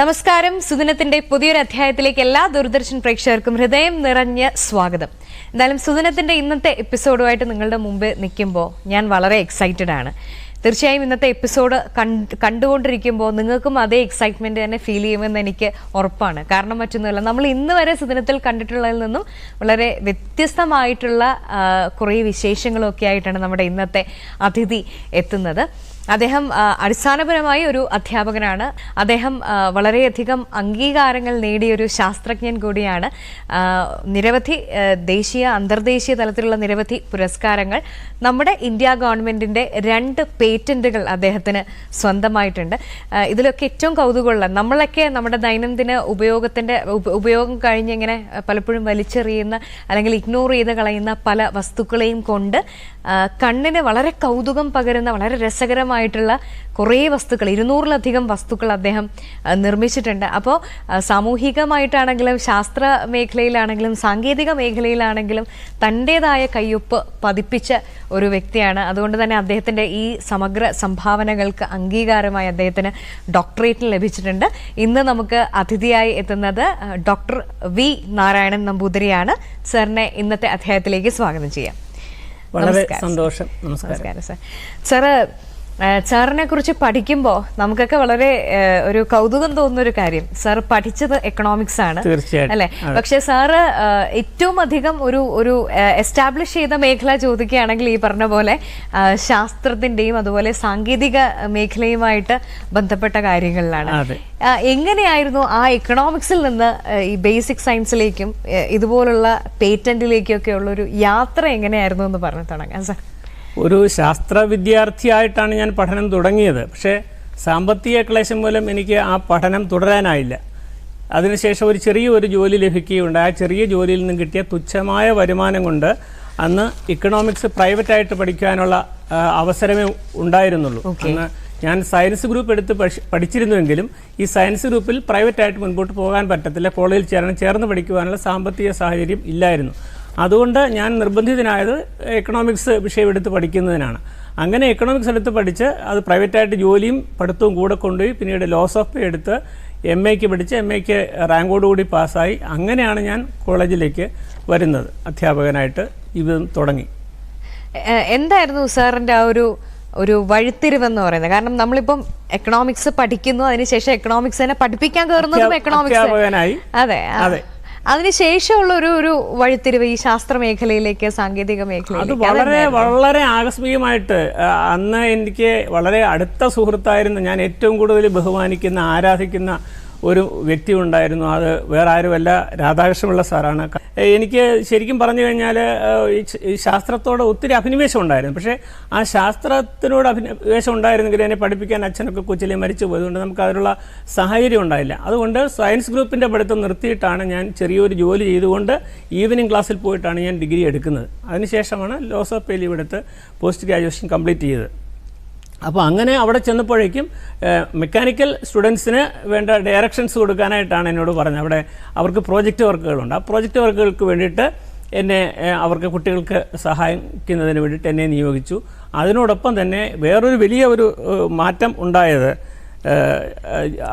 നമസ്കാരം. സുദിനത്തിന്റെ പുതിയൊരു അധ്യായത്തിലേക്ക് എല്ലാ ദൂരദർശൻ പ്രേക്ഷകർക്കും ഹൃദയം നിറഞ്ഞ സ്വാഗതം. എന്തായാലും സുദിനത്തിന്റെ ഇന്നത്തെ എപ്പിസോഡുമായിട്ട് നിങ്ങളുടെ മുമ്പ് നിൽക്കുമ്പോൾ ഞാൻ വളരെ എക്സൈറ്റഡ് ആണ്. തീർച്ചയായും ഇന്നത്തെ എപ്പിസോഡ് കണ്ടുകൊണ്ടിരിക്കുമ്പോൾ നിങ്ങൾക്കും അതേ എക്സൈറ്റ്മെന്റ് തന്നെ ഫീൽ ചെയ്യുമെന്ന് എനിക്ക് ഉറപ്പാണ്. കാരണം മറ്റൊന്നുമല്ല, നമ്മൾ ഇന്ന് വരെ സുദിനത്തിൽ കണ്ടിട്ടുള്ളതിൽ നിന്നും വളരെ വ്യത്യസ്തമായിട്ടുള്ള കുറേ വിശേഷങ്ങളൊക്കെ ആയിട്ടാണ് നമ്മുടെ ഇന്നത്തെ അതിഥി എത്തുന്നത്. അദ്ദേഹം അടിസ്ഥാനപരമായി ഒരു അധ്യാപകനാണ്. അദ്ദേഹം വളരെയധികം അംഗീകാരങ്ങൾ നേടിയൊരു ശാസ്ത്രജ്ഞൻ കൂടിയാണ്. നിരവധി ദേശീയ അന്തർദേശീയ തലത്തിലുള്ള നിരവധി പുരസ്കാരങ്ങൾ, നമ്മുടെ ഇന്ത്യ ഗവൺമെന്റിന്റെ 2 പേറ്റന്റുകൾ അദ്ദേഹത്തിന് സ്വന്തമായിട്ടുണ്ട്. ഇതിലൊക്കെ ഏറ്റവും കൗതുകമുള്ള, നമ്മളൊക്കെ നമ്മുടെ ദൈനംദിന ഉപയോഗം കഴിഞ്ഞ് ഇങ്ങനെ പലപ്പോഴും വലിച്ചെറിയുന്ന അല്ലെങ്കിൽ ഇഗ്നോർ ചെയ്ത് കളയുന്ന പല വസ്തുക്കളെയും കൊണ്ട് കണ്ണിന് വളരെ കൗതുകം പകരുന്ന വളരെ രസകരമായിട്ടുള്ള കുറേ വസ്തുക്കൾ, 200-ലധികം വസ്തുക്കൾ അദ്ദേഹം നിർമ്മിച്ചിട്ടുണ്ട്. അപ്പോൾ സാമൂഹികമായിട്ടാണെങ്കിലും ശാസ്ത്ര മേഖലയിലാണെങ്കിലും സാങ്കേതിക മേഖലയിലാണെങ്കിലും തൻ്റെതായ കയ്യൊപ്പ് പതിപ്പിച്ച ഒരു വ്യക്തിയാണ്. അതുകൊണ്ട് തന്നെ അദ്ദേഹത്തിൻ്റെ ഈ സമഗ്ര സംഭാവനകൾക്ക് അംഗീകാരമായി അദ്ദേഹത്തിന് ഡോക്ടറേറ്റ് ലഭിച്ചിട്ടുണ്ട്. ഇന്ന് നമുക്ക് അതിഥിയായി എത്തുന്നത് ഡോക്ടർ വി നാരായണൻ നമ്പൂതിരിയാണ്. സാറിനെ ഇന്നത്തെ അധ്യായത്തിലേക്ക് സ്വാഗതം ചെയ്യാം. വളരെ സന്തോഷം. നമസ്കാരം സാർ. സാറിനെ കുറിച്ച് പഠിക്കുമ്പോൾ നമുക്കൊക്കെ വളരെ ഒരു കൗതുകം തോന്നുന്ന ഒരു കാര്യം, സാർ പഠിച്ചത് എക്കണോമിക്സ് ആണ് അല്ലെ? പക്ഷെ സാറ് ഏറ്റവും അധികം ഒരു എസ്റ്റാബ്ലിഷ് ചെയ്ത മേഖല ചോദിക്കുകയാണെങ്കിൽ ഈ പറഞ്ഞ പോലെ ശാസ്ത്രത്തിന്റെയും അതുപോലെ സാങ്കേതിക മേഖലയുമായിട്ട് ബന്ധപ്പെട്ട കാര്യങ്ങളിലാണ്. എങ്ങനെയായിരുന്നു ആ എക്കണോമിക്സിൽ നിന്ന് ഈ ബേസിക് സയൻസിലേക്കും ഇതുപോലുള്ള പേറ്റന്റിലേക്കും ഒക്കെ ഉള്ള ഒരു യാത്ര എങ്ങനെയായിരുന്നു എന്ന് പറഞ്ഞു തുടങ്ങാം സാർ. ഒരു ശാസ്ത്ര വിദ്യാർത്ഥിയായിട്ടാണ് ഞാൻ പഠനം തുടങ്ങിയത്. പക്ഷേ സാമ്പത്തിക ക്ലേശം മൂലം എനിക്ക് ആ പഠനം തുടരാനായില്ല. അതിനുശേഷം ഒരു ചെറിയൊരു ജോലി ലഭിക്കുകയുണ്ട്. ആ ചെറിയ ജോലിയിൽ നിന്നും കിട്ടിയ തുച്ഛമായ വരുമാനം കൊണ്ട് അന്ന് ഇക്കണോമിക്സ് പ്രൈവറ്റായിട്ട് പഠിക്കാനുള്ള അവസരമേ ഉണ്ടായിരുന്നുള്ളൂ. അന്ന് ഞാൻ സയൻസ് ഗ്രൂപ്പ് എടുത്ത് പഠിച്ചിരുന്നുവെങ്കിലും ഈ സയൻസ് ഗ്രൂപ്പിൽ പ്രൈവറ്റായിട്ട് മുൻപോട്ട് പോകാൻ പറ്റത്തില്ല. കോളേജിൽ ചേർന്ന് പഠിക്കുവാനുള്ള സാമ്പത്തിക സാഹചര്യം ഇല്ലായിരുന്നു. അതുകൊണ്ട് ഞാൻ നിർബന്ധിതനായത് എക്കണോമിക്സ് വിഷയം എടുത്ത് പഠിക്കുന്നതിനാണ്. അങ്ങനെ എക്കണോമിക്സ് എടുത്ത് പഠിച്ച് അത് പ്രൈവറ്റായിട്ട് ജോലിയും പഠിത്തവും കൂടെ കൊണ്ടുപോയി പിന്നീട് ലോസ് ഓഫ് പേ എടുത്ത് MA-ക്ക് പഠിച്ച് MA-ക്ക് റാങ്കോടുകൂടി പാസ്സായി. അങ്ങനെയാണ് ഞാൻ കോളേജിലേക്ക് വരുന്നത്. അധ്യാപകനായിട്ട് ഇത് തുടങ്ങി. എന്തായിരുന്നു സാറിൻ്റെ ആ ഒരു വഴിത്തിരിവെന്ന് പറയുന്നത്? കാരണം നമ്മളിപ്പം എക്കണോമിക്സ് പഠിക്കുന്നു, അതിനുശേഷം എക്കണോമിക്സ് തന്നെ പഠിപ്പിക്കാൻ കയറുന്നതും എക്കണോമിക്സ്. അതെ അതെ. അതിനുശേഷമുള്ള ഒരു വഴിത്തിരിവ് ഈ ശാസ്ത്ര മേഖലയിലേക്ക്, സാങ്കേതിക മേഖലയിലേക്ക് വളരെ വളരെ ആകസ്മികമായിട്ട്. അന്ന് എനിക്ക് വളരെ അടുത്ത സുഹൃത്തായിരുന്നു, ഞാൻ ഏറ്റവും കൂടുതൽ ബഹുമാനിക്കുന്ന ആരാധിക്കുന്ന ഒരു വ്യക്തി ഉണ്ടായിരുന്നു. അത് വേറെ ആരുമല്ല, രാധാകൃഷ്ണപിള്ള സാറാണ്. എനിക്ക് ശരിക്കും പറഞ്ഞു കഴിഞ്ഞാൽ ഈ ശാസ്ത്രത്തോട് ഒത്തിരി അഭിനിവേശം ഉണ്ടായിരുന്നു. പക്ഷേ ആ ശാസ്ത്രത്തിനോട് അഭിനിവേശം ഉണ്ടായിരുന്നെങ്കിൽ എന്നെ പഠിപ്പിക്കാൻ അച്ഛനൊക്കെ കൊച്ചിലെ മരിച്ചു പോയതുകൊണ്ട് നമുക്ക് അതിനുള്ള സാഹചര്യം ഉണ്ടായില്ല. അതുകൊണ്ട് സയൻസ് ഗ്രൂപ്പിൻ്റെ പഠിത്തം നിർത്തിയിട്ടാണ് ഞാൻ ചെറിയൊരു ജോലി ചെയ്തുകൊണ്ട് ഈവനിങ് ക്ലാസ്സിൽ പോയിട്ടാണ് ഞാൻ ഡിഗ്രി എടുക്കുന്നത്. അതിനുശേഷമാണ് ലോസ് ഓഫ് പേ ലീവ് എടുത്ത് പോസ്റ്റ് ഗ്രാജുവേഷൻ കംപ്ലീറ്റ് ചെയ്തത്. അപ്പോൾ അങ്ങനെ അവിടെ ചെന്നപ്പോഴേക്കും മെക്കാനിക്കൽ സ്റ്റുഡൻസിന് വേണ്ട ഡയറക്ഷൻസ് കൊടുക്കാനായിട്ടാണ് എന്നോട് പറഞ്ഞത്. അവിടെ അവർക്ക് പ്രോജക്റ്റ് വർക്കുകളുണ്ട്. ആ പ്രോജക്റ്റ് വർക്കുകൾക്ക് വേണ്ടിയിട്ട് അവർക്ക് കുട്ടികൾക്ക് സഹായിക്കുന്നതിന് വേണ്ടിയിട്ട് എന്നെ നിയോഗിച്ചു. അതിനോടൊപ്പം തന്നെ വേറൊരു വലിയ ഒരു മാറ്റം ഉണ്ടായത്,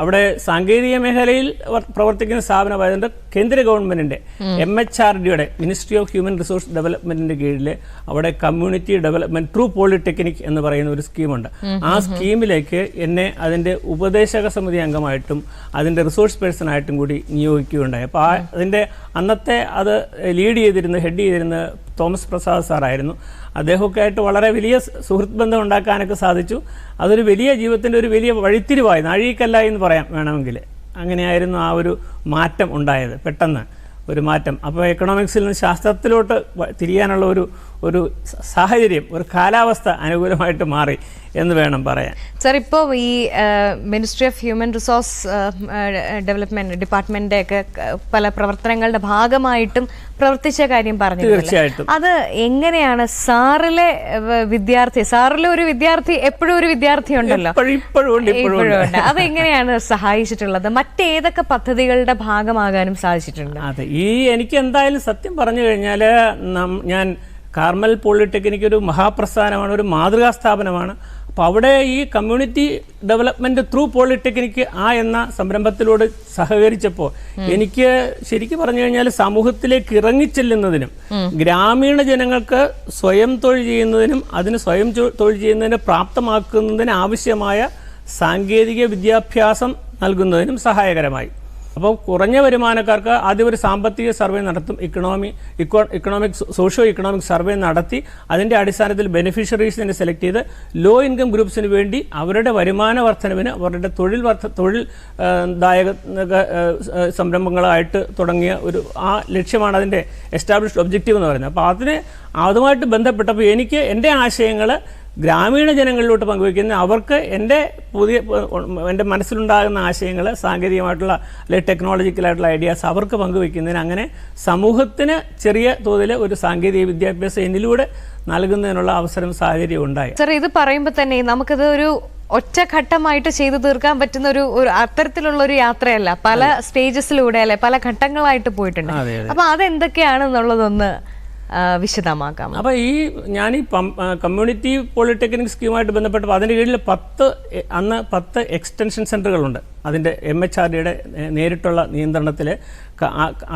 അവിടെ സാങ്കേതിക മേഖലയിൽ പ്രവർത്തിക്കുന്ന സ്ഥാപനമായതുകൊണ്ട് കേന്ദ്ര ഗവൺമെന്റിന്റെ MHRDയുടെ മിനിസ്ട്രി ഓഫ് ഹ്യൂമൻ റിസോഴ്സ് ഡെവലപ്മെന്റിന്റെ കീഴിൽ അവിടെ കമ്മ്യൂണിറ്റി ഡെവലപ്മെന്റ് ത്രൂ പോളിടെക്നിക് എന്ന് പറയുന്ന ഒരു സ്കീമുണ്ട്. ആ സ്കീമിലേക്ക് എന്നെ അതിന്റെ ഉപദേശക സമിതി അംഗമായിട്ടും അതിന്റെ റിസോഴ്സ് പേഴ്സണായിട്ടും കൂടി നിയോഗിക്കുകയുണ്ടായി. അപ്പോൾ അതിന്റെ അന്നത്തെ അത് ഹെഡ് ചെയ്തിരുന്ന തോമസ് പ്രസാദ് സാറായിരുന്നു. അദ്ദേഹമൊക്കെ ആയിട്ട് വളരെ വലിയ സുഹൃത്ത് ബന്ധം ഉണ്ടാക്കാനൊക്കെ സാധിച്ചു. അതൊരു വലിയ ജീവിതത്തിൻ്റെ ഒരു വലിയ വഴിത്തിരിവായി, നാഴികക്കല്ലായി എന്ന് പറയാം വേണമെങ്കിൽ. അങ്ങനെയായിരുന്നു ആ ഒരു മാറ്റം ഉണ്ടായത്, പെട്ടെന്ന് ഒരു മാറ്റം. അപ്പോൾ എക്കണോമിക്സിൽ നിന്ന് ശാസ്ത്രത്തിലോട്ട് തിരിയാനുള്ള ഒരു സാഹചര്യം, ഒരു കാലാവസ്ഥ അനുകൂലമായിട്ട് മാറി എന്ന് വേണം പറയാൻ. സാർ, ഇപ്പോൾ ഈ ministry of human resource development department ഒക്കെ പല പ്രവർത്തനങ്ങളുടെ ഭാഗമായിട്ടും പ്രവർത്തിച്ച കാര്യം പറഞ്ഞു. തീർച്ചയായിട്ടും അത് എങ്ങനെയാണ് സാറിലെ ഒരു വിദ്യാർത്ഥി എപ്പോഴും ഒരു വിദ്യാർത്ഥി ഉണ്ടല്ലോ, ഇപ്പോഴും അത് എങ്ങനെയാണ് സഹായിച്ചിട്ടുള്ളത്? മറ്റേതൊക്കെ പദ്ധതികളുടെ ഭാഗമാകാനും സാധിച്ചിട്ടുണ്ട്? അതെ, എനിക്ക് എന്തായാലും സത്യം പറഞ്ഞു കഴിഞ്ഞാൽ ഞാൻ കാർമൽ പോളിടെക്നിക് ഒരു മഹാപ്രസ്ഥാനമാണ്, ഒരു മാതൃകാ സ്ഥാപനമാണ്. അപ്പോൾ അവിടെ ഈ കമ്മ്യൂണിറ്റി ഡെവലപ്മെൻറ്റ് ത്രൂ പോളിടെക്നിക് എന്ന സംരംഭത്തിലൂടെ സഹകരിച്ചപ്പോൾ എനിക്ക് ശരിക്കും പറഞ്ഞു കഴിഞ്ഞാൽ സമൂഹത്തിലേക്ക് ഇറങ്ങിച്ചെല്ലുന്നതിനും ഗ്രാമീണ ജനങ്ങൾക്ക് സ്വയം തൊഴിൽ ചെയ്യുന്നതിനും അതിന് സ്വയം തൊഴിൽ ചെയ്യുന്നതിന് പ്രാപ്തമാക്കുന്നതിന് ആവശ്യമായ സാങ്കേതിക വിദ്യാഭ്യാസം നൽകുന്നതിനും സഹായകരമായി. അപ്പോൾ കുറഞ്ഞ വരുമാനക്കാർക്ക് ആദ്യം ഒരു സാമ്പത്തിക സർവേ നടത്തും, സോഷ്യോ ഇക്കണോമിക് സർവേ നടത്തി അതിൻ്റെ അടിസ്ഥാനത്തിൽ ബെനിഫിഷ്യറീസിനെ സെലക്ട് ചെയ്ത് ലോ ഇൻകം ഗ്രൂപ്പ്സിന് വേണ്ടി അവരുടെ വരുമാന വർധനവിന് അവരുടെ തൊഴിൽ ദായക സംരംഭങ്ങളായിട്ട് തുടങ്ങിയ ഒരു ലക്ഷ്യമാണ് അതിൻ്റെ എസ്റ്റാബ്ലിഷ്ഡ് ഒബ്ജക്റ്റീവ് എന്ന് പറയുന്നത്. അപ്പോൾ അതുമായിട്ട് ബന്ധപ്പെട്ടപ്പോൾ എനിക്ക് എൻ്റെ ആശയങ്ങൾ ഗ്രാമീണ ജനങ്ങളിലോട്ട് പങ്കുവയ്ക്കുന്ന അവർക്ക് എൻ്റെ മനസ്സിലുണ്ടാകുന്ന ആശയങ്ങൾ സാങ്കേതികമായിട്ടുള്ള അല്ലെങ്കിൽ ടെക്നോളജിക്കലായിട്ടുള്ള ഐഡിയാസ് അവർക്ക് പങ്കുവയ്ക്കുന്നതിന് അങ്ങനെ സമൂഹത്തിന് ചെറിയ തോതിൽ ഒരു സാങ്കേതിക വിദ്യാഭ്യാസം എന്നിലൂടെ നൽകുന്നതിനുള്ള അവസരം സാഹചര്യം ഉണ്ടായി. സർ, ഇത് പറയുമ്പോൾ തന്നെ നമുക്കിത് ഒരു ഒറ്റഘട്ടമായിട്ട് ചെയ്തു തീർക്കാൻ പറ്റുന്ന ഒരു അത്തരത്തിലുള്ള ഒരു യാത്രയല്ല, പല സ്റ്റേജസിലൂടെ അല്ലെ പല ഘട്ടങ്ങളായിട്ട് പോയിട്ടുണ്ട്. അപ്പൊ അതെന്തൊക്കെയാണെന്നുള്ളതൊന്ന് വിശദമാക്കാം. അപ്പോൾ ഞാൻ ഈ കമ്മ്യൂണിറ്റി പോളിടെക്നിക് സ്കീമായിട്ട് ബന്ധപ്പെട്ടപ്പോൾ അതിൻ്റെ കീഴിൽ 10 എക്സ്റ്റൻഷൻ സെൻ്ററുകളുണ്ട്. അതിൻ്റെ MHRDയുടെ നേരിട്ടുള്ള നിയന്ത്രണത്തിൽ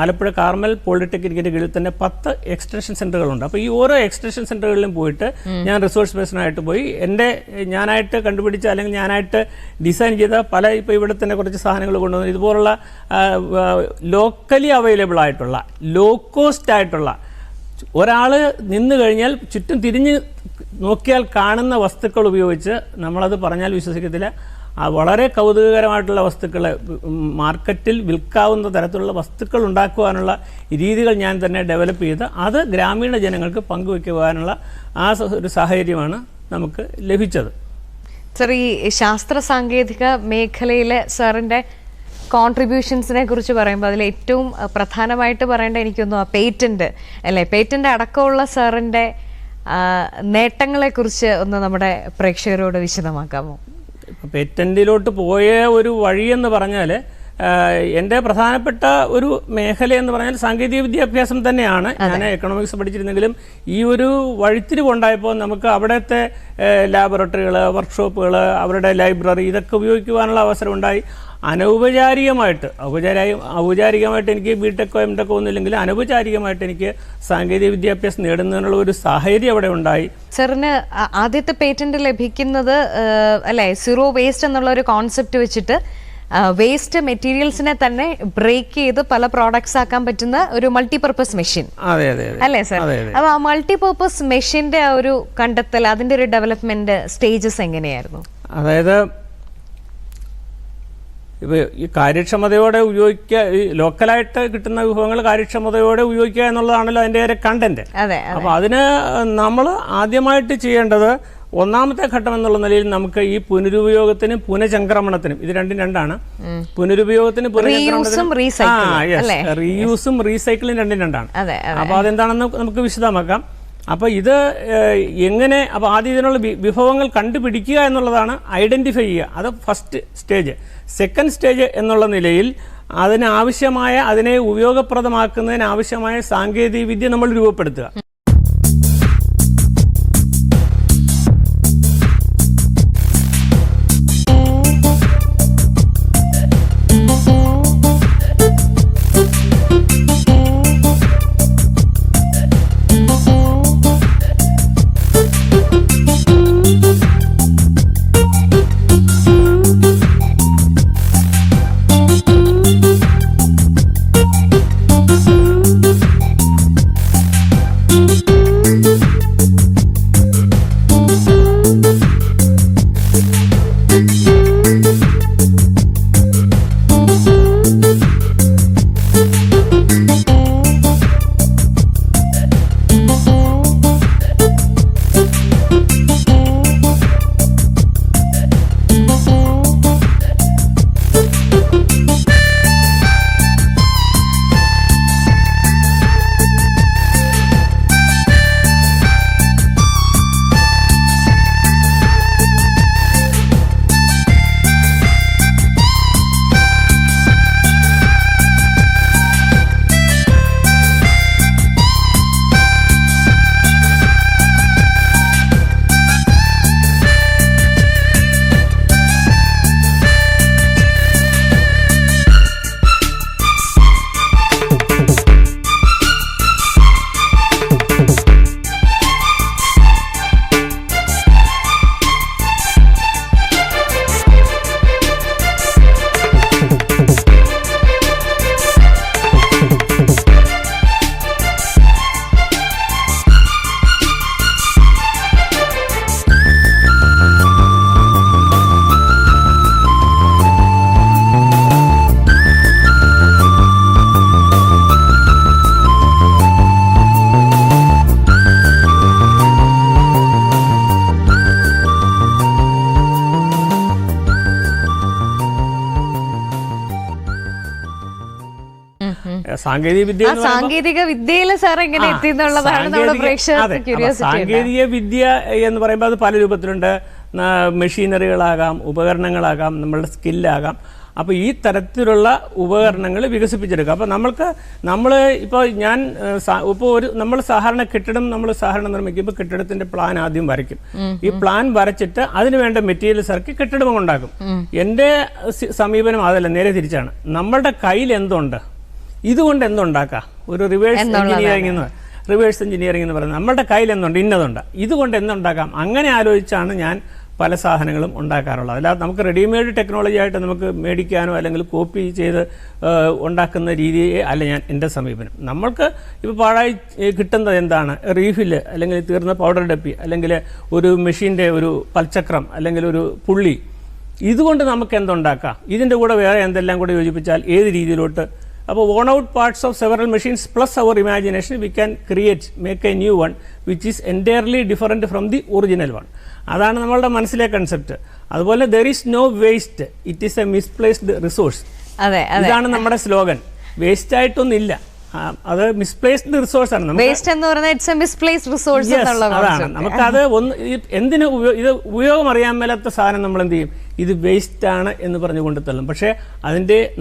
ആലപ്പുഴ കാർമൽ പോളിടെക്നിക്കിൻ്റെ കീഴിൽ തന്നെ 10 എക്സ്റ്റൻഷൻ സെൻ്ററുകളുണ്ട്. അപ്പോൾ ഈ ഓരോ എക്സ്റ്റൻഷൻ സെൻ്ററുകളിലും പോയിട്ട് ഞാൻ റിസോഴ്സ് പേഴ്സണായിട്ട് പോയി ഞാനായിട്ട് കണ്ടുപിടിച്ച അല്ലെങ്കിൽ ഞാനായിട്ട് ഡിസൈൻ ചെയ്ത ഇപ്പോൾ ഇവിടെ തന്നെ കുറച്ച് സാധനങ്ങൾ കൊണ്ടുവന്നു ഇതുപോലുള്ള ലോക്കലി അവൈലബിൾ ആയിട്ടുള്ള ലോ കോസ്റ്റ് ആയിട്ടുള്ള ഒരാൾ നിന്ന് കഴിഞ്ഞാൽ ചുറ്റും തിരിഞ്ഞ് നോക്കിയാൽ കാണുന്ന വസ്തുക്കൾ ഉപയോഗിച്ച് നമ്മളത് പറഞ്ഞാൽ വിശ്വസിക്കത്തില്ല, വളരെ കൗതുകകരമായിട്ടുള്ള വസ്തുക്കൾ മാർക്കറ്റിൽ വിൽക്കാവുന്ന തരത്തിലുള്ള വസ്തുക്കൾ ഉണ്ടാക്കുവാനുള്ള രീതികൾ ഞാൻ തന്നെ ഡെവലപ്പ് ചെയ്ത് അത് ഗ്രാമീണ ജനങ്ങൾക്ക് പങ്കുവയ്ക്കുവാനുള്ള ഒരു സാഹചര്യമാണ് നമുക്ക് ലഭിച്ചത്. സർ, ഈ ശാസ്ത്ര സാങ്കേതിക മേഖലയിലെ സാറിൻ്റെ കോൺട്രിബ്യൂഷൻസിനെ കുറിച്ച് പറയുമ്പോൾ അതിൽ ഏറ്റവും പ്രധാനമായിട്ട് പറയേണ്ട എനിക്കൊന്നു പേറ്റന്റ് അല്ലേ, പേറ്റന്റ് അടക്കമുള്ള സാറിൻ്റെ നേട്ടങ്ങളെക്കുറിച്ച് ഒന്ന് നമ്മുടെ പ്രേക്ഷകരോട് വിശദമാക്കാമോ? പേറ്റന്റിലോട്ട് പോയ ഒരു വഴിയെന്ന് പറഞ്ഞാൽ എൻ്റെ പ്രധാനപ്പെട്ട ഒരു മേഖലയെന്ന് പറഞ്ഞാൽ സാങ്കേതിക വിദ്യാഭ്യാസം തന്നെയാണ്. ഞാൻ എക്കണോമിക്സ് പഠിച്ചിരുന്നെങ്കിലും ഈ ഒരു വഴിത്തിരിവുണ്ടായപ്പോൾ നമുക്ക് അവിടുത്തെ ലാബറട്ടറികൾ, വർക്ക്ഷോപ്പുകൾ, അവരുടെ ലൈബ്രറി ഇതൊക്കെ ഉപയോഗിക്കുവാനുള്ള അവസരം ഉണ്ടായി. ഔപചാരികമായിട്ട് എനിക്ക് ബിടെക്കോ എംടെക്കോ ഒന്നുമില്ലെങ്കിൽ അനൗപചാരികമായിട്ട് എനിക്ക് സാങ്കേതിക വിദ്യാഭ്യാസം നേടുന്നതിനുള്ള ഒരു സാഹചര്യം അവിടെ ഉണ്ടായി. സാറിന് ആദ്യത്തെ പേറ്റന്റ് ലഭിക്കുന്നത് അല്ലേ സീറോ വേസ്റ്റ് എന്നുള്ള ഒരു കോൺസെപ്റ്റ് വെച്ചിട്ട് വേസ്റ്റ് മെറ്റീരിയൽസിനെ തന്നെ ബ്രേക്ക് ചെയ്ത് പല പ്രോഡക്ട്സ് ആക്കാൻ പറ്റുന്ന ഒരു മൾട്ടിപർപ്പസ് മെഷീൻ അല്ലേ സർ? അപ്പൊ ആ മൾട്ടിപർപ്പസ് മെഷീന്റെ ആ ഒരു കണ്ടെത്തൽ, അതിന്റെ ഒരു ഡെവലപ്മെന്റ് സ്റ്റേജസ് എങ്ങനെയായിരുന്നു? അതായത് ഇപ്പോൾ ഈ കാര്യക്ഷമതയോടെ ഉപയോഗിക്കുക, ഈ ലോക്കലായിട്ട് കിട്ടുന്ന വിഭവങ്ങൾ കാര്യക്ഷമതയോടെ ഉപയോഗിക്കുക എന്നുള്ളതാണല്ലോ അതിൻ്റെ ഒരു കണ്ടന്റ്. അപ്പോൾ അതിന് നമ്മൾ ആദ്യമായിട്ട് ചെയ്യേണ്ടത് ഒന്നാമത്തെ ഘട്ടം എന്നുള്ള നിലയിൽ നമുക്ക് ഈ പുനരുപയോഗത്തിനും പുനഃചംക്രമണത്തിനും ഇത് രണ്ടാണ്. പുനരുപയോഗത്തിനും റീയൂസും റീസൈക്കിളും രണ്ടാണ്. അപ്പോൾ അതെന്താണെന്ന് നമുക്ക് വിശദമാക്കാം. അപ്പോൾ ഇത് എങ്ങനെ, അപ്പോൾ ആദ്യം ഇതിനുള്ള വിഭവങ്ങൾ കണ്ടുപിടിക്കുക എന്നുള്ളതാണ്, ഐഡൻറ്റിഫൈ ചെയ്യുക, അത് ഫസ്റ്റ് സ്റ്റേജ്. സെക്കൻഡ് സ്റ്റേജ് എന്നുള്ള നിലയിൽ അതിനെ ഉപയോഗപ്രദമാക്കുന്നതിനാവശ്യമായ സാങ്കേതിക വിദ്യ നമ്മൾ രൂപപ്പെടുത്തുക. സാങ്കേതിക വിദ്യ സാങ്കേതിക വിദ്യയില് സാർ എങ്ങനെ എത്തി എന്നുള്ളതാണ് നമ്മുടെ പ്രേക്ഷകർക്ക് ക്യൂരിയോസിറ്റി. സാങ്കേതിക വിദ്യ എന്ന് പറയുമ്പോൾ അത് പല രൂപത്തിലുണ്ട്. മെഷീനറികളാകാം, ഉപകരണങ്ങളാകാം, നമ്മളുടെ സ്കില്ലാകാം. അപ്പോൾ ഈ തരത്തിലുള്ള ഉപകരണങ്ങൾ വികസിപ്പിച്ചെടുക്കുക. അപ്പോൾ നമ്മൾ ഇപ്പോൾ നമ്മൾ സാധാരണ കെട്ടിടം നിർമ്മിക്കുമ്പോൾ കെട്ടിടത്തിന്റെ പ്ലാൻ ആദ്യം വരയ്ക്കും. ഈ പ്ലാൻ വരച്ചിട്ട് അതിന് വേണ്ട മെറ്റീരിയൽസ് ഇറക്കി കെട്ടിടം ഉണ്ടാക്കും. എൻ്റെ സമീപനം അതല്ല, നേരെ തിരിച്ചാണ്. നമ്മളുടെ കയ്യിൽ എന്തുണ്ട്, ഇതുകൊണ്ട് എന്തുണ്ടാക്കാം. ഒരു റിവേഴ്സ് എഞ്ചിനീയറിംഗ് എന്ന് പറയുന്നത് നമ്മളുടെ കയ്യിൽ എന്തുണ്ട്, ഇന്നതുണ്ട്, ഇതുകൊണ്ട് എന്തുണ്ടാക്കാം. അങ്ങനെ ആലോചിച്ചാണ് ഞാൻ പല സാധനങ്ങളും ഉണ്ടാക്കാറുള്ളത്. അല്ലാതെ നമുക്ക് റെഡിമെയ്ഡ് ടെക്നോളജി ആയിട്ട് നമുക്ക് മേടിക്കാനോ അല്ലെങ്കിൽ കോപ്പി ചെയ്ത് ഉണ്ടാക്കുന്ന രീതിയെ അല്ല എൻ്റെ സമീപനം. നമ്മൾക്ക് ഇപ്പോൾ പാഴായി കിട്ടുന്നത് എന്താണ്, റീഫില് അല്ലെങ്കിൽ തീർന്ന പൗഡർ ഡപ്പി അല്ലെങ്കിൽ ഒരു മെഷീൻ്റെ ഒരു പൽചക്രം അല്ലെങ്കിൽ ഒരു പുള്ളി, ഇതുകൊണ്ട് നമുക്ക് എന്തുണ്ടാക്കാം. ഇതിൻ്റെ കൂടെ വേറെ എന്തെല്ലാം കൂടെ യോജിപ്പിച്ചാൽ ഏത് രീതിയിലോട്ട്. അപ്പോൾ worn out parts of several machines plus our imagination we can make a new one which is entirely different from the original one. അതാണ് നമ്മളുടെ മനസ്സിലെ കൺസെപ്റ്റ്. അതുപോലെ there is no waste, it is a misplaced resource. ഇതാണ് നമ്മുടെ slogan. Waste ആയിട്ടൊന്നുമില്ല, അത് misplaced resource ആണ്. അതാണ് നമുക്കത് എന്തിന് ഇത് ഉപയോഗം അറിയാൻ മേലാത്ത സാധനം നമ്മൾ എന്ത് ചെയ്യും, ഇത് വേസ്റ്റ് ആണ് എന്ന് പറഞ്ഞു കൊണ്ട് തള്ളും. പക്ഷേ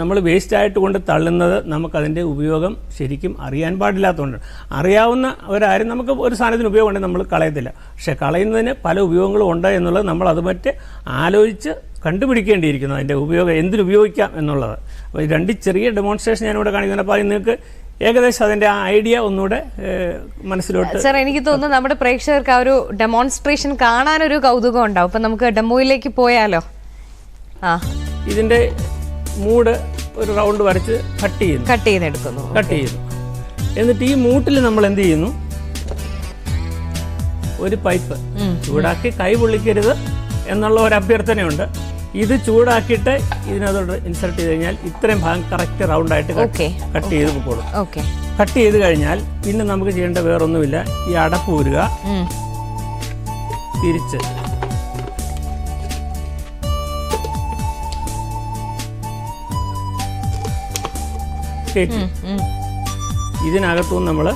നമ്മൾ വേസ്റ്റ് ആയിട്ട് കൊണ്ട് തള്ളുന്നത് നമുക്കതിൻ്റെ ഉപയോഗം ശരിക്കും അറിയാൻ പാടില്ലാത്തതുകൊണ്ടാണ്. അറിയാവുന്ന ഒരാരും നമുക്ക് ഒരു സാധനത്തിന് ഉപയോഗം ഉണ്ടെങ്കിൽ നമ്മൾ കളയത്തില്ല. പക്ഷേ കളയുന്നതിന് പല ഉപയോഗങ്ങളും ഉണ്ട് എന്നുള്ളത് നമ്മൾ അത് മറ്റേ ആലോചിച്ച് കണ്ടുപിടിക്കേണ്ടിയിരിക്കുന്നു, അതിൻ്റെ ഉപയോഗം എന്തിനുപയോഗിക്കാം എന്നുള്ളത്. അപ്പോൾ രണ്ട് ചെറിയ ഡെമോൺസ്ട്രേഷൻ ഞാനിവിടെ കാണിക്കുന്നത്. അപ്പോൾ നിങ്ങൾക്ക് ഏകദേശം അതിന്റെ ആ ഐഡിയ ഒന്നുകൂടെ മനസ്സിലോട്ട്. സാർ, എനിക്ക് തോന്നുന്നു നമ്മുടെ പ്രേക്ഷകർക്ക് ആ ഒരു ഡെമോൺസ്ട്രേഷൻ കാണാനൊരു കൗതുകം ഉണ്ടാവും. അപ്പൊ നമുക്ക് ഡെമോയിലേക്ക് പോയാലോ? ഇതിന്റെ മൂട് ഒരു റൗണ്ട് വരച്ച് കട്ട് ചെയ്തെടുക്കുന്നു. എന്നിട്ട് ഈ മൂട്ടിൽ നമ്മൾ എന്ത് ചെയ്യുന്നു, ഒരു പൈപ്പ് ചൂടാക്കി കൈ പൊള്ളിക്കരുത് എന്നുള്ള ഒരു അഭ്യർത്ഥനയുണ്ട്. ഇത് ചൂടാക്കിയിട്ട് ഇതിനകത്തോട്ട് ഇൻസർട്ട് ചെയ്ത് കഴിഞ്ഞാൽ ഇത്രയും ഭാഗം കറക്റ്റ് റൗണ്ടായിട്ട് കട്ട് ചെയ്ത് പോകും. കട്ട് ചെയ്ത് കഴിഞ്ഞാൽ പിന്നെ നമുക്ക് ചെയ്യേണ്ട വേറൊന്നുമില്ല. ഈ അടപ്പ് ഊരുക, തിരിച്ച് ഇതിനകത്തുനിന്ന് നമ്മൾ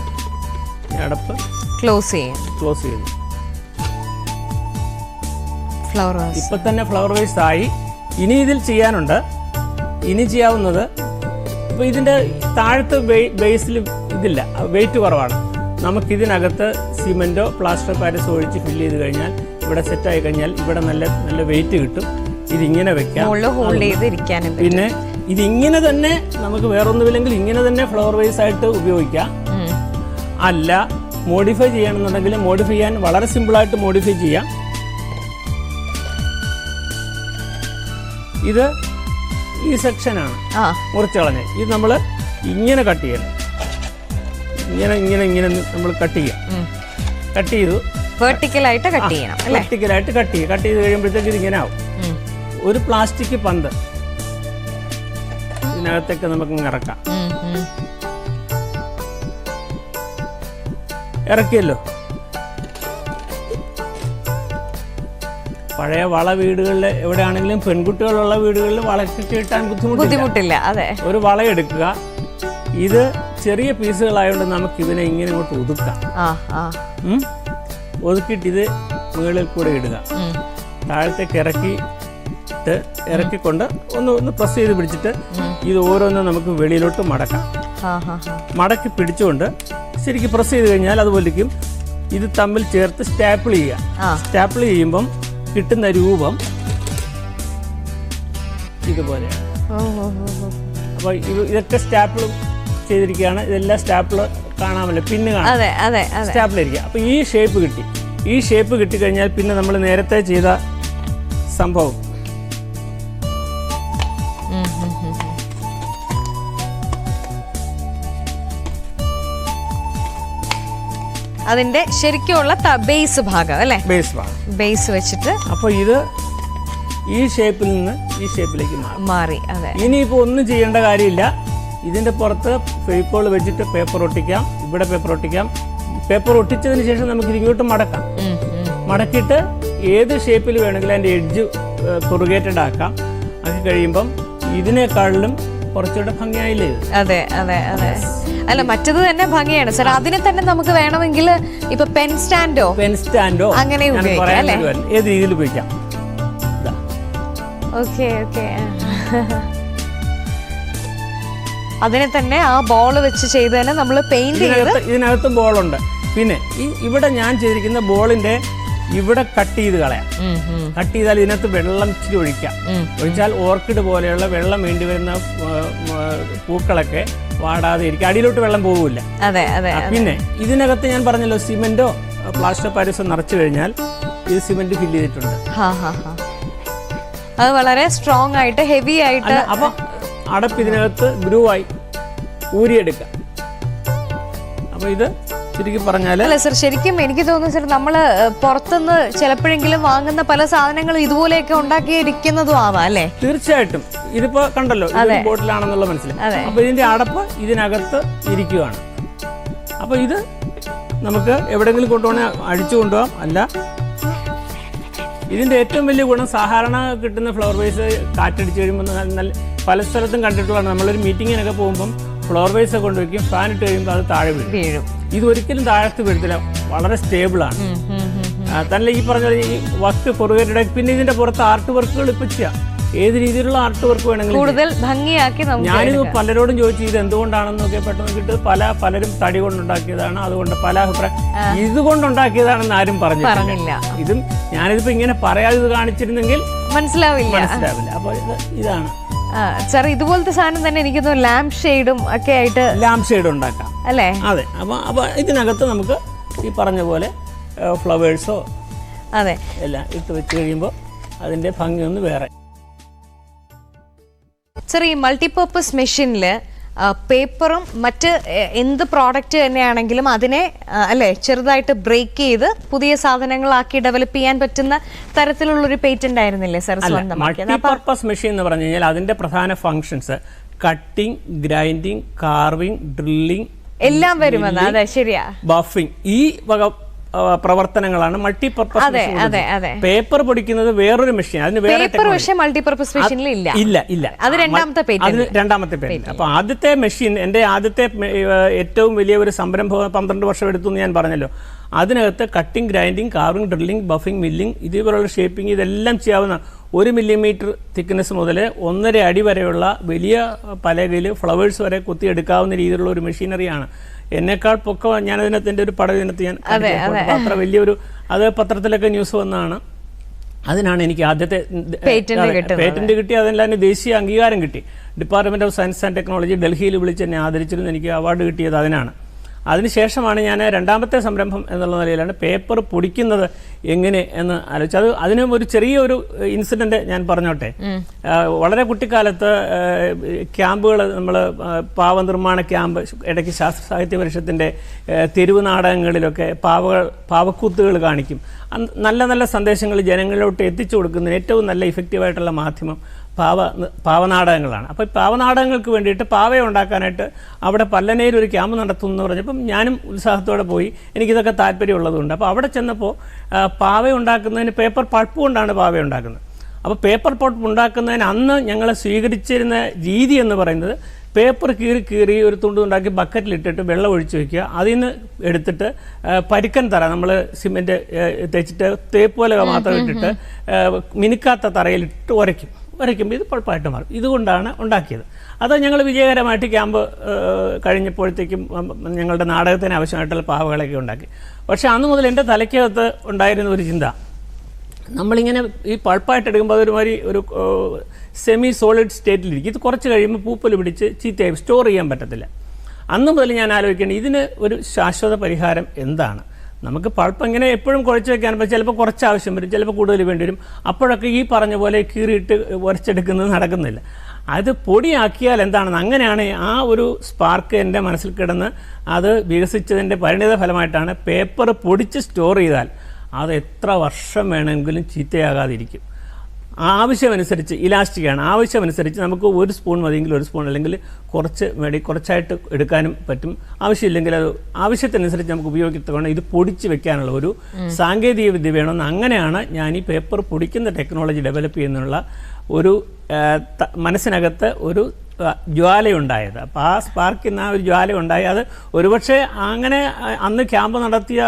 അടപ്പ് ക്ലോസ് ചെയ്തു. ഇപ്പൊ തന്നെ ഫ്ലവർ വേസ് ആയി. ഇനി ഇതിൽ ചെയ്യാനുണ്ട്. ഇനി ചെയ്യാവുന്നത്, ഇപ്പൊ ഇതിന്റെ താഴത്തെ ബേസിൽ ഇതില്ല, വെയിറ്റ് കുറവാണ്. നമുക്കിതിനകത്ത് സിമെന്റോ പ്ലാസ്റ്റർ പാരിസോ ഒഴിച്ച് ഫില്ല് ചെയ്ത് കഴിഞ്ഞാൽ ഇവിടെ സെറ്റായി കഴിഞ്ഞാൽ ഇവിടെ നല്ല വെയിറ്റ് കിട്ടും. ഇതിങ്ങനെ വെക്കാം. പിന്നെ ഇതിങ്ങനെ തന്നെ നമുക്ക് വേറൊന്നുമില്ലെങ്കിൽ ഇങ്ങനെ തന്നെ ഫ്ലവർ വേസ് ആയിട്ട് ഉപയോഗിക്കാം. അല്ല, മോഡിഫൈ ചെയ്യണമെന്നുണ്ടെങ്കിൽ മോഡിഫൈ ചെയ്യാൻ വളരെ സിമ്പിളായിട്ട് മോഡിഫൈ ചെയ്യാം. ഇത് ഈ സെക്ഷനാണ് മുറിച്ച് കളഞ്ഞ്. ഇത് നമ്മൾ ഇങ്ങനെ കട്ട് ചെയ്യണം. ഇങ്ങനെ നമ്മൾ കട്ട് ചെയ്യാം. കട്ട് ചെയ്തു വെർട്ടിക്കലായിട്ട് കട്ട് ചെയ്യണം. കട്ട് ചെയ്ത് കഴിയുമ്പോഴത്തേക്ക് ഇതിങ്ങനെ ആവും. ഒരു പ്ലാസ്റ്റിക് പന്ത് ഇതിനകത്തേക്ക് നമുക്ക് ഇറക്കാം. ഇറക്കിയല്ലോ. പഴയ വള വീടുകളിൽ എവിടെയാണെങ്കിലും പെൺകുട്ടികളുള്ള വീടുകളിൽ വളക്ക് കിട്ടാൻ ബുദ്ധിമുട്ടില്ല. അതെ, ഒരു വള എടുക്കുക. ഇത് ചെറിയ പീസുകളായതുകൊണ്ട് നമുക്ക് ഇതിനെ ഇങ്ങനെ ഇങ്ങോട്ട് ഒതുക്കാം. ഒതുക്കിയിട്ട് ഇത് മുകളിൽ കൂടെ ഇടുക. താഴത്തേക്ക് ഇറക്കിക്കൊണ്ട് ഒന്ന് പ്രസ് ചെയ്ത് പിടിച്ചിട്ട് ഇത് ഓരോന്നും നമുക്ക് വെളിയിലോട്ട് മടക്കാം. മടക്കി പിടിച്ചുകൊണ്ട് ശരിക്കും പ്രസ് ചെയ്ത് കഴിഞ്ഞാൽ അതുപോലെയും ഇത് തമ്മിൽ ചേർത്ത് സ്റ്റാപ്പിൾ ചെയ്യുക. സ്റ്റാപ്പിൾ ചെയ്യുമ്പം കിട്ടുന്ന രൂപം ഇതുപോലെയാണ്. അപ്പൊ ഇതൊക്കെ സ്റ്റാപ്പിൾ ചെയ്തിരിക്കുകയാണ്. ഇതെല്ലാം സ്റ്റാപ്പിൾ കാണാമല്ലോ, പിന്ന് കാണാം, സ്റ്റാപ്പിൾ ഇരിക്കുക. അപ്പൊ ഈ ഷേപ്പ് കിട്ടി. ഈ ഷേപ്പ് കിട്ടിക്കഴിഞ്ഞാൽ പിന്നെ നമ്മൾ നേരത്തെ ചെയ്ത സംഭവം അതിന്റെ ശരിക്കുള്ള ബേസ് ഭാഗം അല്ലേ, ബേസ് വെച്ചിട്ട് അപ്പൊ ഇത് ഈ ഷേപ്പിൽ നിന്ന് ഈ ഷേപ്പിലേക്ക് മാറി. അതെ, ഇനിയിപ്പോ ഒന്നും ചെയ്യേണ്ട കാര്യമില്ല. ഇതിന്റെ പുറത്ത് ഫെവിക്കോൾ വെച്ചിട്ട് പേപ്പർ ഒട്ടിക്കാം. ഇവിടെ പേപ്പർ ഒട്ടിക്കാം. പേപ്പർ ഒട്ടിച്ചതിന് ശേഷം നമുക്ക് ഇങ്ങോട്ട് മടക്കാം. മടക്കിയിട്ട് ഏത് ഷേപ്പിൽ വേണമെങ്കിലും അതിന്റെ എഡ്ജ് കൊറുഗേറ്റഡ് ആക്കാം. ആക്കി കഴിയുമ്പം ഇതിനേക്കാളിലും കുറച്ചുകൂടെ ഭംഗിയായില്ലേ? അതെ അതെ അതെ. അല്ല, മറ്റത് തന്നെ ഭംഗിയാണ് സാർ. അതിനെ തന്നെ നമുക്ക് വേണമെങ്കിൽ ഇപ്പൊ പെൻ സ്റ്റാൻഡോ അങ്ങനെ ഉപയോഗിക്കാം അല്ലേ? ഏത് രീതിയിൽ ഉപയോഗിക്കാം. Okay okay. അതിനെ തന്നെ ആ ബോൾ വെച്ച് ചെയ്ത് തന്നെ നമ്മൾ പെയിന്റ് ചെയ്ത്. ഇതിനകത്ത് ബോളുണ്ട്. പിന്നെ ഇവിടെ ഞാൻ ചെയ്തിരിക്കുന്ന ബോളിന്റെ ഇവിടെ കട്ട് ചെയ്ത് കളയാം. കട്ട് ചെയ്താൽ ഇതിനകത്ത് വെള്ളം ഇച്ചിരി ഒഴിച്ചാൽ ഓർക്കിഡ് പോലെയുള്ള വെള്ളം വേണ്ടി വരുന്ന പൂക്കളൊക്കെ വാടാതെ ഇരിക്കും, അടിയിലോട്ട് വെള്ളം പോകില്ല. പിന്നെ ഇതിനകത്ത് ഞാൻ പറഞ്ഞല്ലോ, സിമെന്റോ പ്ലാസ്റ്റർ പാരീസോ നിറച്ചു കഴിഞ്ഞാൽ ഇത് സിമെന്റ് ഫില്ല് ചെയ്തിട്ടുണ്ട്. അത് വളരെ സ്ട്രോങ് ആയിട്ട് ഹെവി ആയിട്ട്. അപ്പൊ അടപ്പ് ഇതിനകത്ത് ഗ്രൂവായി ഊരിയെടുക്കാം. അപ്പൊ ഇത് ശരിക്കും പറഞ്ഞാൽ അല്ല സർ, ശരിക്കും എനിക്ക് തോന്നുന്നു സർ, നമ്മള് പുറത്തുനിന്ന് ചിലപ്പോഴെങ്കിലും വാങ്ങുന്ന പല സാധനങ്ങളും ഇതുപോലെയൊക്കെ ഉണ്ടാക്കിയിരിക്കുന്നതും ആവാം അല്ലേ? തീർച്ചയായിട്ടും. ഇതിപ്പോ കണ്ടല്ലോ, ബോട്ടിലാണെന്നുള്ള മനസ്സിലായി. അപ്പൊ ഇതിന്റെ അടപ്പ് ഇതിനകത്ത് ഇരിക്കുകയാണ്. അപ്പൊ ഇത് നമുക്ക് എവിടെയെങ്കിലും കൊണ്ടുപോകണേ അഴിച്ചു കൊണ്ടുപോകാം. അല്ല, ഇതിന്റെ ഏറ്റവും വലിയ ഗുണം, സാധാരണ കിട്ടുന്ന ഫ്ലവർ വേസ് കാറ്റടിച്ച് കഴിയുമ്പോൾ നല്ല പല സ്ഥലത്തും കണ്ടിട്ടുള്ളതാണ്. നമ്മളൊരു മീറ്റിങ്ങിനൊക്കെ പോകുമ്പം ഫ്ലവർ വേസ് കൊണ്ടുവയ്ക്കും, ഫാൻ ഇട്ട് കഴിയുമ്പോൾ അത് താഴെ വീഴും. ഇത് ഒരിക്കലും താഴത്ത് വീഴത്തില്ല, വളരെ സ്റ്റേബിളാണ്. തന്നെ ഈ പറഞ്ഞ ഈ വർക്ക് കൊറുകേറ്റഡ്. പിന്നെ ഇതിന്റെ പുറത്ത് ആർട്ട് വർക്കുകൾ ഇപ്പൊ ചെയ്യാം. ഏത് രീതിയിലുള്ള ആർട്ട് വർക്ക് വേണമെങ്കിലും കൂടുതൽ ഭംഗിയാക്കി. ഞാനിത് പലരോടും ചോദിച്ചു ഇത് എന്തുകൊണ്ടാണെന്നൊക്കെ പെട്ടെന്ന് കിട്ടും. പലരും തടി കൊണ്ടുണ്ടാക്കിയതാണ്, അതുകൊണ്ട് പല അഭിപ്രായം. ഇതുകൊണ്ടുണ്ടാക്കിയതാണെന്ന് ആരും പറഞ്ഞില്ല. ഇതും ഞാനിതിപ്പോ ഇങ്ങനെ പറയാതെ ഇത് കാണിച്ചിരുന്നെങ്കിൽ മനസ്സിലാവില്ല. അപ്പൊ ഇതാണ് സാർ. ഇതുപോലത്തെ സാധനം തന്നെ എനിക്ക് തോന്നുന്നു ലാംപ് ഷെയ്ഡും ഒക്കെ ആയിട്ട് ലാംപ് ഷെയ്ഡ് ഉണ്ടാക്കാം അല്ലേ? അതെ. അപ്പൊ ഇതിനകത്ത് നമുക്ക് ഈ പറഞ്ഞ പോലെ ഫ്ലവേഴ്സോ എല്ലാം ഇട്ട് വെച്ച് കഴിയുമ്പോൾ അതിന്റെ ഭംഗിയൊന്ന് വേറെ. സർ, ഈ മൾട്ടിപർപ്പസ് മെഷീനിൽ പേപ്പറും മറ്റ് എന്ത് പ്രോഡക്റ്റ് തന്നെയാണെങ്കിലും അതിനെ അല്ലേ ചെറുതായിട്ട് ബ്രേക്ക് ചെയ്ത് പുതിയ സാധനങ്ങളാക്കി ഡെവലപ്പ് ചെയ്യാൻ പറ്റുന്ന തരത്തിലുള്ളൊരു പേറ്റന്റ് ആയിരുന്നില്ലേ സർ സ്വന്തമാക്കിയത്? മൾട്ടിപർപ്പസ് മെഷീൻ എന്ന് പറഞ്ഞു കഴിഞ്ഞാൽ അതിന്റെ പ്രധാന functions cutting, grinding, carving, drilling എല്ലാം വരുമെന്ന്. അതെ, ശരിയാ. ബഫിംഗ്, ഈ വക പ്രവർത്തനങ്ങളാണ് മൾട്ടിപർപ്പസ്. പേപ്പർ പൊടിക്കുന്നത് വേറൊരു മെഷീൻ, അതിന് വേറെ മൾട്ടിപർപ്പസ് മെഷീനിൽ ഇല്ല. അത് രണ്ടാമത്തെ പേറ്റന്റ്. അപ്പൊ ആദ്യത്തെ മെഷീൻ, എന്റെ ആദ്യത്തെ ഏറ്റവും വലിയ ഒരു സംരംഭം 12 വർഷം എടുത്തു എന്ന് ഞാൻ പറഞ്ഞല്ലോ. അതിനകത്ത് cutting, grinding, carving, drilling, buffing, milling, ഇതേപോലുള്ള ഷേപ്പിംഗ് ഇതെല്ലാം ചെയ്യാവുന്ന 1 മില്ലിമീറ്റർ തിക്നെസ് മുതൽ 1.5 അടി വരെയുള്ള വലിയ പലകയിൽ ഫ്ലവേഴ്സ് വരെ കുത്തിയെടുക്കാവുന്ന രീതിയിലുള്ള ഒരു മെഷീനറിയാണ്. എന്നെക്കാൾ പൊക്കം ഞാനതിനകത്ത് ഒരു പടവിനകത്ത് ഞാൻ അത്ര വലിയൊരു, അത് പത്രത്തിലൊക്കെ ന്യൂസ് വന്നതാണ്. അതിനാണ് എനിക്ക് ആദ്യത്തെ പേറ്റന്റ് കിട്ടി. അതെല്ലാം ദേശീയ അംഗീകാരം കിട്ടി. Department of science and technology ഡൽഹിയിൽ വിളിച്ച് എന്നെ ആദരിച്ചിരുന്നു. എനിക്ക് അവാർഡ് കിട്ടിയത് അതിനാണ്. അതിനുശേഷമാണ് ഞാൻ രണ്ടാമത്തെ സംരംഭം എന്നുള്ള നിലയിലാണ് പേപ്പർ പൊടിക്കുന്നത് എങ്ങനെ എന്ന് ആലോചിച്ചത്. അതിനും ഒരു ചെറിയൊരു ഇൻസിഡന്റ് ഞാൻ പറഞ്ഞോട്ടെ. വളരെ കുട്ടിക്കാലത്ത് ക്യാമ്പുകൾ, നമ്മൾ പാവനിർമ്മാണ ക്യാമ്പ്, ഇടയ്ക്ക് ശാസ്ത്ര സാഹിത്യ പരിഷത്തിന്റെ തെരുവ് നാടകങ്ങളിലൊക്കെ പാവക്കൂത്തുകൾ കാണിക്കും. നല്ല നല്ല സന്ദേശങ്ങൾ ജനങ്ങളിലോട്ട് എത്തിച്ചു കൊടുക്കുന്നതിന് ഏറ്റവും നല്ല ഇഫക്റ്റീവായിട്ടുള്ള മാധ്യമം പാവനാടകങ്ങളാണ്. അപ്പോൾ പാവനാടകങ്ങൾക്ക് വേണ്ടിയിട്ട് പാവയെ ഉണ്ടാക്കാനായിട്ട് അവിടെ പല്ലനയിൽ ഒരു ക്യാമ്പ് നടത്തുന്നു എന്ന് പറഞ്ഞപ്പം ഞാനും ഉത്സാഹത്തോടെ പോയി. എനിക്കിതൊക്കെ താല്പര്യമുള്ളതുകൊണ്ട്. അപ്പോൾ അവിടെ ചെന്നപ്പോൾ പാവ ഉണ്ടാക്കുന്നതിന് പേപ്പർ പൾപ്പ് കൊണ്ടാണ് പാവ ഉണ്ടാക്കുന്നത്. അപ്പോൾ പേപ്പർ പൾപ്പ് ഉണ്ടാക്കുന്നതിന് അന്ന് ഞങ്ങൾ സ്വീകരിച്ചിരുന്ന രീതി എന്ന് പറയുന്നത് പേപ്പർ കീറി ഒരു തുണ്ടുണ്ടാക്കി ബക്കറ്റിലിട്ടിട്ട് വെള്ളം ഒഴിച്ച് വയ്ക്കുക. അതിൽ നിന്ന് എടുത്തിട്ട് പരിക്കൻ തറ, നമ്മൾ സിമെൻറ്റ് തേച്ചിട്ട് തേപ്പ് പോലെ മാത്രം ഇട്ടിട്ട് മിനുക്കാത്ത തറയിലിട്ട് ഉരയ്ക്കുമ്പോൾ ഇത് പൾപ്പായിട്ട് മാറും. ഇതുകൊണ്ടാണ് ഉണ്ടാക്കിയത്. അത് ഞങ്ങൾ വിജയകരമായിട്ട് ക്യാമ്പ് കഴിഞ്ഞപ്പോഴത്തേക്കും ഞങ്ങളുടെ നാടകത്തിന് ആവശ്യമായിട്ടുള്ള പാവകളൊക്കെ ഉണ്ടാക്കി. പക്ഷേ അന്ന് മുതൽ എൻ്റെ തലയ്ക്കകത്ത് ഉണ്ടായിരുന്ന ഒരു ചിന്ത, നമ്മളിങ്ങനെ ഈ പൾപ്പായിട്ട് എടുക്കുമ്പോൾ അതൊരുമാതിരി ഒരു സെമി സോളിഡ് സ്റ്റേറ്റിലിരിക്കും. ഇത് കുറച്ച് കഴിയുമ്പോൾ പൂപ്പൽ പിടിച്ച് ചീത്തയായി സ്റ്റോർ ചെയ്യാൻ പറ്റത്തില്ല. അന്ന് മുതൽ ഞാൻ ആലോചിക്കേണ്ടത് ഇതിന് ഒരു ശാശ്വത പരിഹാരം എന്താണ്? നമുക്ക് പൾപ്പ് ഇങ്ങനെ എപ്പോഴും കുഴച്ച് വെക്കാൻ, ചിലപ്പോൾ കുറച്ച് ആവശ്യം വരും, ചിലപ്പോൾ കൂടുതൽ വേണ്ടി വരും. അപ്പോഴൊക്കെ ഈ പറഞ്ഞ പോലെ കീറിയിട്ട് ഉരച്ചെടുക്കുന്നത് നടക്കുന്നില്ല. അത് പൊടിയാക്കിയാൽ എന്താണെന്ന്, അങ്ങനെയാണ് ആ ഒരു സ്പാർക്ക് എൻ്റെ മനസ്സിൽ കിടന്ന് അത് വികസിച്ചതിൻ്റെ പരിണിത ഫലമായിട്ടാണ് പേപ്പർ പൊടിച്ച് സ്റ്റോർ ചെയ്താൽ അത് എത്ര വർഷം വേണമെങ്കിലും ചീത്തയാകാതിരിക്കും. ആവശ്യമനുസരിച്ച് ഇലാസ്റ്റിക്കാണ്, ആവശ്യമനുസരിച്ച് നമുക്ക് 1 സ്പൂൺ മതിയെങ്കിൽ 1 സ്പൂൺ, അല്ലെങ്കിൽ കുറച്ചായിട്ട് എടുക്കാനും പറ്റും. ആവശ്യമില്ലെങ്കിൽ അത് ആവശ്യത്തിനനുസരിച്ച് നമുക്ക് ഉപയോഗിക്കത്തക്കൊണ്ട് ഇത് പൊടിച്ച് വെക്കാനുള്ള ഒരു സാങ്കേതിക വിദ്യ വേണമെന്ന്. അങ്ങനെയാണ് ഞാൻ ഈ പേപ്പർ പൊടിക്കുന്ന ടെക്നോളജി ഡെവലപ്പ് ചെയ്യുന്നതിനുള്ള ഒരു മനസ്സിനകത്ത് ഒരു ജ്വാലയുണ്ടായത്. അപ്പോൾ ആ സ്പാർക്കിൽ നിന്ന് ആ ഒരു ജ്വാല ഉണ്ടായി. അത് ഒരുപക്ഷെ അങ്ങനെ അന്ന് ക്യാമ്പ് നടത്തിയ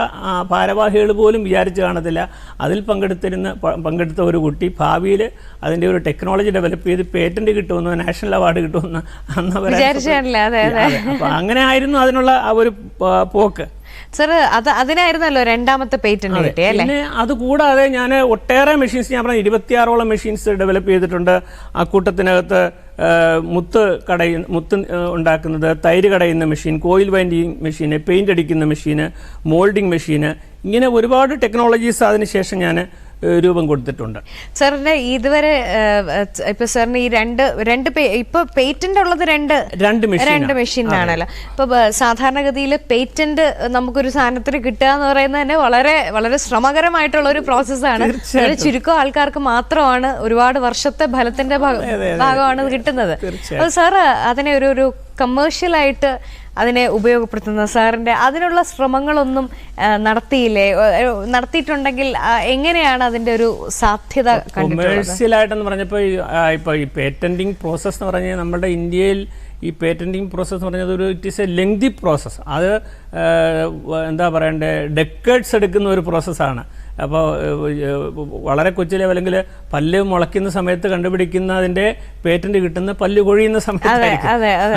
ഭാരവാഹികൾ പോലും വിചാരിച്ച് കാണത്തില്ല അതിൽ പങ്കെടുത്ത ഒരു കുട്ടി ഭാവിയിൽ അതിൻ്റെ ഒരു ടെക്നോളജി ഡെവലപ്പ് ചെയ്ത് പേറ്റന്റ് കിട്ടുമെന്നോ നാഷണൽ അവാർഡ് കിട്ടുമെന്ന് അന്ന് അപ്പോൾ അങ്ങനെ ആയിരുന്നു അതിനുള്ള ആ ഒരു പോക്ക്. സർ അതിനായിരുന്നല്ലോ രണ്ടാമത്തെ പേറ്റന്റ് കിട്ടിയ അല്ലേ? പിന്നെ അതുകൂടാതെ ഞാൻ ഒട്ടേറെ മെഷീൻസ്, ഞാൻ പറഞ്ഞ 26ഓളം മെഷീൻസ് ഡെവലപ്പ് ചെയ്തിട്ടുണ്ട്. ആ കൂട്ടത്തിനകത്ത് മുത്ത് ഉണ്ടാക്കുന്നത്, തൈര് കടയുന്ന മെഷീൻ, കോയിൽ വൈൻഡിങ് മെഷീന്, പെയിന്റ് അടിക്കുന്ന മെഷീന്, മോൾഡിംഗ് മെഷീന്, ഇങ്ങനെ ഒരുപാട് ടെക്നോളജീസ് അതിനുശേഷം ഞാൻ രൂപം കൊടുത്തിട്ടുണ്ട്. സാറിന്റെ ഇതുവരെ ഇപ്പൊ സാറിന് ഈ ഇപ്പൊ പേറ്റന്റ് ഉള്ളത് രണ്ട് മെഷീനാണല്ലോ. ഇപ്പൊ സാധാരണഗതിയിൽ പേറ്റന്റ് നമുക്കൊരു സാധനത്തിന് കിട്ടുക എന്ന് പറയുന്നത് തന്നെ വളരെ വളരെ ശ്രമകരമായിട്ടുള്ള ഒരു പ്രോസസ്സാണ്. ചുരുക്കം ആൾക്കാർക്ക് മാത്രമാണ് ഒരുപാട് വർഷത്തെ ഫലത്തിന്റെ ഭാഗമാണ് ഇത് കിട്ടുന്നത്. അപ്പൊ സാറ് അതിനെ ഒരു കമേഴ്ഷ്യലായിട്ട് അതിനെ ഉപയോഗപ്പെടുത്തുന്ന സാറിന്റെ അതിനുള്ള ശ്രമങ്ങളൊന്നും നടത്തിയിട്ടുണ്ടെങ്കിൽ എങ്ങനെയാണ് അതിന്റെ ഒരു സാധ്യത കണ്ടിട്ടുള്ളത്? കൊമേഴ്സ്യലായിട്ടെന്ന് പറഞ്ഞപ്പോൾ ഇപ്പോൾ ഈ പേറ്റന്റിങ് പ്രോസസ്സ് എന്ന് പറഞ്ഞാൽ നമ്മുടെ ഇന്ത്യയിൽ ഈ പേറ്റന്റിങ് പ്രോസസ്സ് എന്ന് പറഞ്ഞത് it is A lengthy process. അത് എന്താ പറയണ്ടേ, ഡെക്കേഡ്സ് എടുക്കുന്ന ഒരു പ്രോസസ്സാണ്. അപ്പോൾ വളരെ കൊച്ചിലെ അല്ലെങ്കിൽ പല്ല് മുളയ്ക്കുന്ന സമയത്ത് കണ്ടുപിടിക്കുന്നതിൻ്റെ പേറ്റന്റ് കിട്ടുന്ന പല്ല് കൊഴിയുന്ന സമയത്തായിരിക്കും.